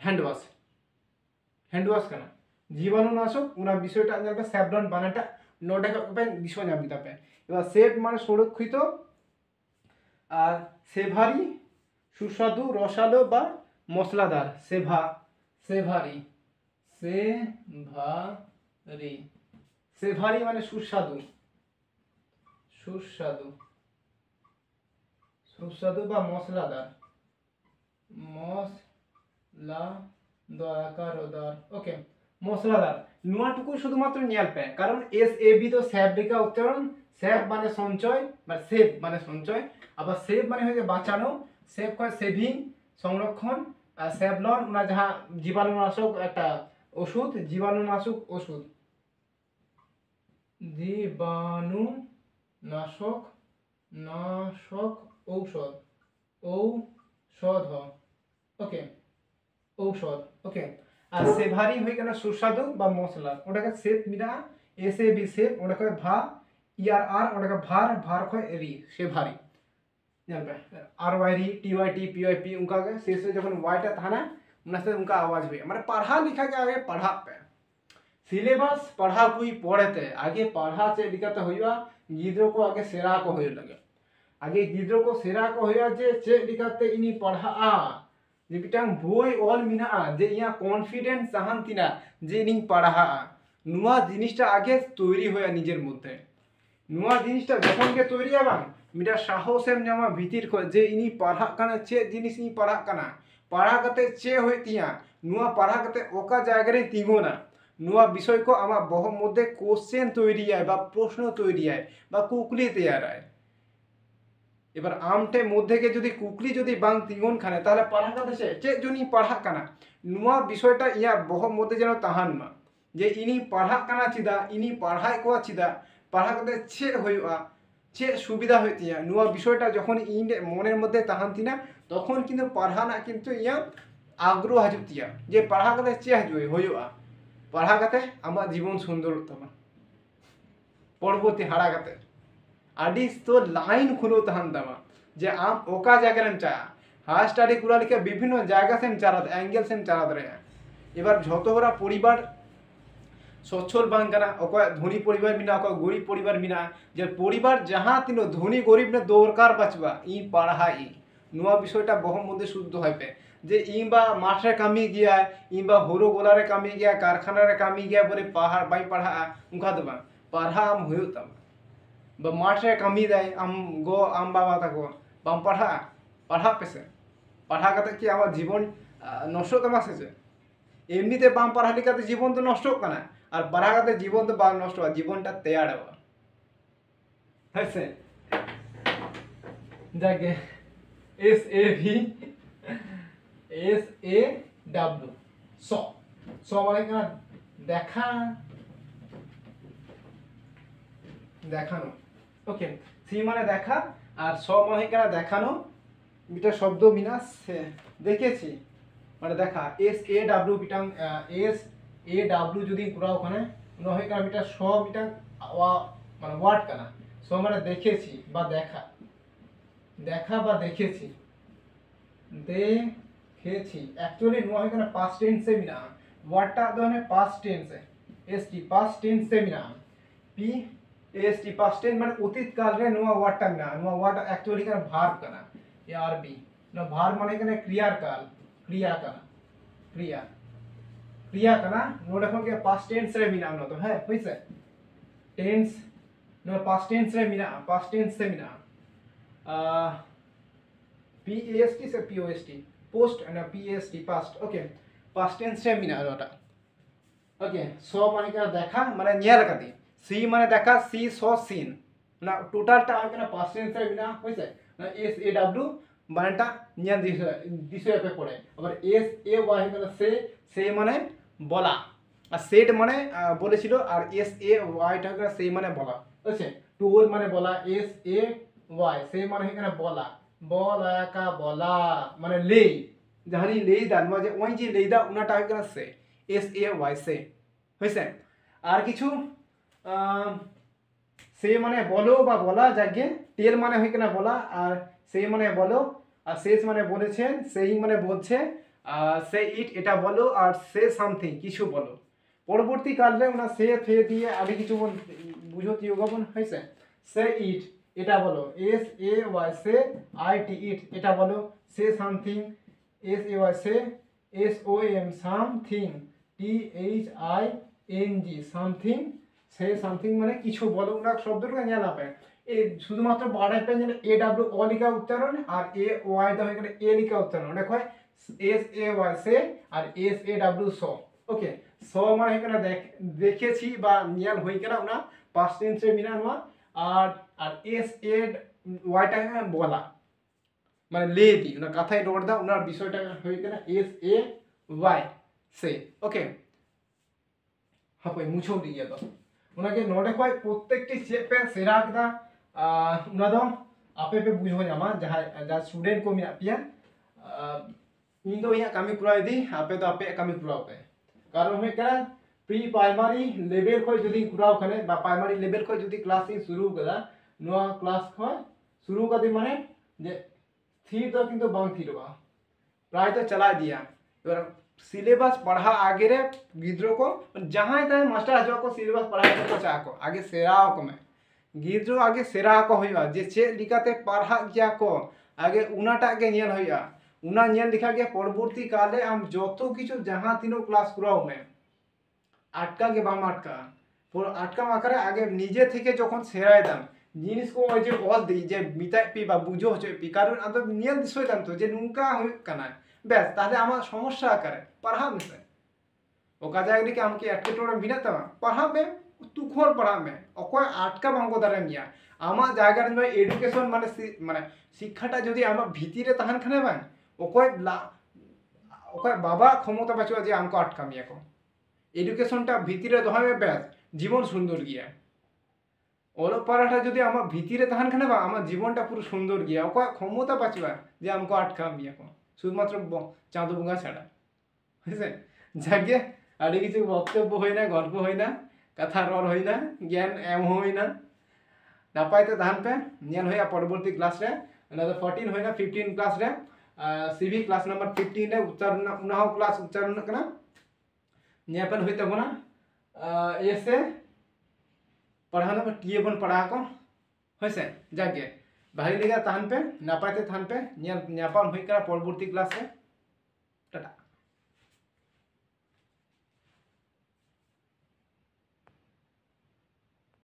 হ্যান্ড ওয়াশ কানা জীবাণুনাশক ওনার বিষয়টা জানতে স্যাভলন বানানটা নোটে বিষয় নাম দিতে এবার সেভ মানে সুরক্ষিত আর সেভারি সুস্বাদু রসালো বা মশলাদার সেভারি সেভারি মানে সুস্বাদু সুস্বাদু সুস্বাদু বা মশলাদার ওকে মশলাদার নোয়াটুকু শুধুমাত্র নিয়াল পে কারণ SAV তো স্যাভরিকা উচ্চারণ সেভ মানে সঞ্চয় মানে সেভ মানে সঞ্চয় আবার সেভ মানে হচ্ছে বাঁচানো সেভ কয় সেভিং সংরক্ষণ আর স্যাভলন ওনা যাহা জীবাণুনাশক একটা ওষুধ জীবাণুনাশক ওষুধ জীবাণুনাশক ঔষধ ওকে ঔষধ ওকে আর সেভারি হয়ে গেল সুস্বাদু বা মশলা ওটাকে সেভ মিটা SAV সেভ ওটাকে ভা ERR ওটাকে ভার কয় রি সেভারি जानते RYD TYT PYP उनका के शेष में जब वाइट था ना उनसे उनका आवाज हुई हमारे पढ़ा लिखा के आगे पढ़ा पे सिलेबस पढ़ा कोई पढ़े थे आगे पढ़ा से लिखा हुआ गिद्रो को आगे सेरा को हो लगे आगे गिद्रो को सेरा को होया जे चे लिखाते इनी पढ़ा जे बिटांग बोय ऑल मिना जे या कॉन्फिडेंस साहन तिना जे इनी पढ़ा नुआ जिनिसटा आगे तैरी होया निजेर मध्य नुआ जिनिसटा जखन के तैरी आबां मिटा साहसेम जामा भीतिर खो जे इनी पढ़ा काना चे जिनिस इनी पढ़ा काना पढ़ा कते चे होतिया नुआ पढ़ा कते ओका जायगा रे तिंगोना नुआ विषय को आमा बह मध्य क्वेश्चन तैरी आय बा प्रश्न तैरी आय बा कुकली तैयार आय এবার আমটে মধ্যে কে যদি কুকলি যদি বাং তিঙ্গন খানে তাহলে পড়া কাতে चे জনি পড়া কানা নুয়া বিষয়টা ইয়া বহ মধ্যে যেন তাহান মা যে ইনি পড়া কানা চিদা ইনি পড়াই কোয়া চিদা পড়া কাতে चे হইয়া चे সুবিধা হইতিয়া নুয়া বিষয়টা যখন ইনে মনের মধ্যে তাহান্তি না তখন কিন্তু পড়া না কিন্তু ইয়া আগ্রহ হাজুতিয়া যে পড়া কাতে चे হাজুই হইয়া পড়া কাতে আমার জীবন সুন্দর তমা পরবর্তী হাড়া কাতে আডিস তো লাইন খুলো তাহান দামা যে আম ওকা জায়গায় চা হার স্টাডি কুলা লিখে বিভিন্ন জায়গা সেম চালাতে অ্যাঙ্গেল সেম চালাতে রে এবার যত ওরা পরিবার সচ্ছল বাং কানা অকয় ধনী পরিবার মিনা অকয় গরিব পরিবার মিনা যে পরিবার যাহা তিনো ধনী গরিব নে দরকার বাঁচবা ই পড়াই নুয়া বিষয়টা বহম মধ্যে শুদ্ধ হইবে जे इनबा माठे कमी गया इनबा हुरो गोला रे कमी गया कारखाना रे कमी गया बोले पहाड़ बाई पढ़ा उनका दो बा पढ़ा आम हुयो तब बा माठे कमी दाय आम गो आम बाबा तको बाम पढ़ा पेसे पढ़ा कते कि आमार जीवन नष्ट तमा से एमनिते बाम पढ़ा लेखाते जीवन तो नष्ट कना और पढ़ा कते जीवन तो बाम नष्ट जीवनटा तैयार है जाके SAW सो মানে কি দেখা দেখানো ওকে সি মানে দেখা আর স মানে কি দেখানো এটা শব্দ মিনাস দেখেছি মানে দেখা SAW বিটাং SAW যদি পুরা ওখানে নয় কারণ এটা স বিটাং মানে ওয়ার্ড কানা স মানে দেখেছি বা দেখা বা দেখেছি দেখেছি एक्चुअली नो है ना पास्ट टेंस से बिना वर्डटा दो है पास्ट टेंस है एसटी पास्ट टेंस से बिना पी एसटी पास्ट टेंस माने अतीत काल रे नो वर्डटा बिना नो वर्ड एक्चुअली का भार्ब कना या आरबी नो भार्ब माने कने क्रिया काल क्रिया कना नो देखो के पास्ट टेंस रे बिना नो तो है होइसे टेंस नो पास्ट टेंस से बिना PAST से POST post and PAST past okay past tense से मिना रोटा ओके सो माने क्या देखा माने नियर कदी सी माने देखा सी सो सीन ना टोटल टा है ना पास्ट टेंस से मिना होइसे ना SAW मानेटा नियर दिसे पे पड़े और SAY है ना से माने बोला और सेट माने বলেছিল আর SAY টা है से माने बोला अच्छा टूल माने बोला SAY से माने है ना बोला बोला का बोला माने ले जहानी ले दान माजे ওই যে লেদা উনাটা হয় কেন সে SAY সে হইছে আর কিছু সে মানে বলো বা বলা জাগে টেল মানে হয় কেন বলা আর সে মানে বলো আর শেষ মানে বলেছেন সেই মানে বলছে সে ইট এটা বলো আর সে সামথিং কিছু বলো পরবর্তী কালে ওনা সে ফে দিয়ে আগে কিছু বুঝতি যোগবন হইছে সে ইট এটা বলো SAY সে IT ইট এটা বলো সে সামথিং SAY সে SOM something THING something say something মানে কিছু বলো না শব্দটা জানা পায় এই শুধুমাত্র বাড়াই পায় যে AW অ লিখা উচ্চারণ আর AY দা হয় এ লিখা উচ্চারণ দেখো SAY সে আর SAW সো ওকে সো মানে এখানে দেখেছি বা নিয়াল হই কেনা না পাস্ট টেন্সে মিনা নয় আর SAY টা বলা মানে ले दी ना कथाय रोड दा उनार বিষয়টা হই কেনা SAY সে ওকে হাপই মুছো দিয়ে দাও ওনাকে নোটে কয় প্রত্যেকটি স্টেপে সেরা দা উনা দাও আপে पे বুঝো জামা যা স্টুডেন্ট को मिला पिया इन दो यहाँ कामी पुरा दी आपे तो आपे कामी पुरा पे कारण है क्या प्री प्राइमरी लेवल को जदी पुरा खने बा प्राइमरी लेवल को जदी क्लास शुरू करा नो क्लास को शुरू कर दी माने जे थी तो किंतु बांग थी बा प्राय तो चला दिया और सिलेबस पढ़ा आगे रे गिद्रो को जहां तक मास्टर आजो को सिलेबस पढ़ा को चा को आगे सेराओ को में गिद्रो आगे सेरा को होइबा जे चे लिखाते पढ़ा गया को आगे उनाटा के नियन होइया उना नियन लिखा गया परवर्ती काले हम যত কিছু जहां तीनों क्लास कराओ में আটকা গে বাম আটকা পুরো আটকা মাকারে আগে নিজে থেকে যখন সেরাই দাম জিনিস को ওই যে বল দেই যে মিটাই পি বা বুঝো হচ্ছে পি কারণ আমি নিয়ন দিছই দাম তো যে নুনকা হই কানা ব্যাস তাহলে আমার সমস্যা আকারে পড়া মিছে ওকা জায়গা কি আমকে এটকেটোর বিনাতা পড়া মে তুখর পড়া মে অকয় আটকা বাঙ্গো দারে মিয়া আমার জায়গার মে এডুকেশন মানে শিক্ষাটা যদি আমার ভিতরে তাহান খানে বান ওকয় বাবা ক্ষমতা বাঁচুয়া যে আমকো আটকা মিয়া কো এডুকেশনটা ভিতরে দহাবে ব্যাস জীবন সুন্দর গিয়া ওলো পড়াটা যদি আমার ভিতরে তাহান খানে বা আমার জীবনটা পুরো সুন্দর গিয়া ওকয় ক্ষমতা বাঁচুয়া যে আমকো আটকা মিয়া কো শুধুমাত্র চাঁদ বুঙ্গা ছাড়া বুঝছেন যাকে আরে কিছু বক্তব্য হয় না গল্প হয় না কথা রর হয় না জ্ঞান এম হয় না নাপাইতে ধান পে নিয়াল হইয়া পরবর্তী ক্লাস রে 14 হয় না 15 ক্লাস রে সিভি ক্লাস नंबर 15 রে উচ্চারণ উনাহ ক্লাস উচ্চারণ কনা নিয়াপন হইতে বনা এসে পড়ানো টিয়ে বন পড়া को হইছে যাকে ভাই লিগা তান पे নাপাইতে থান पे নিয়াপান হই করা পরবর্তী ক্লাস রে টাটা।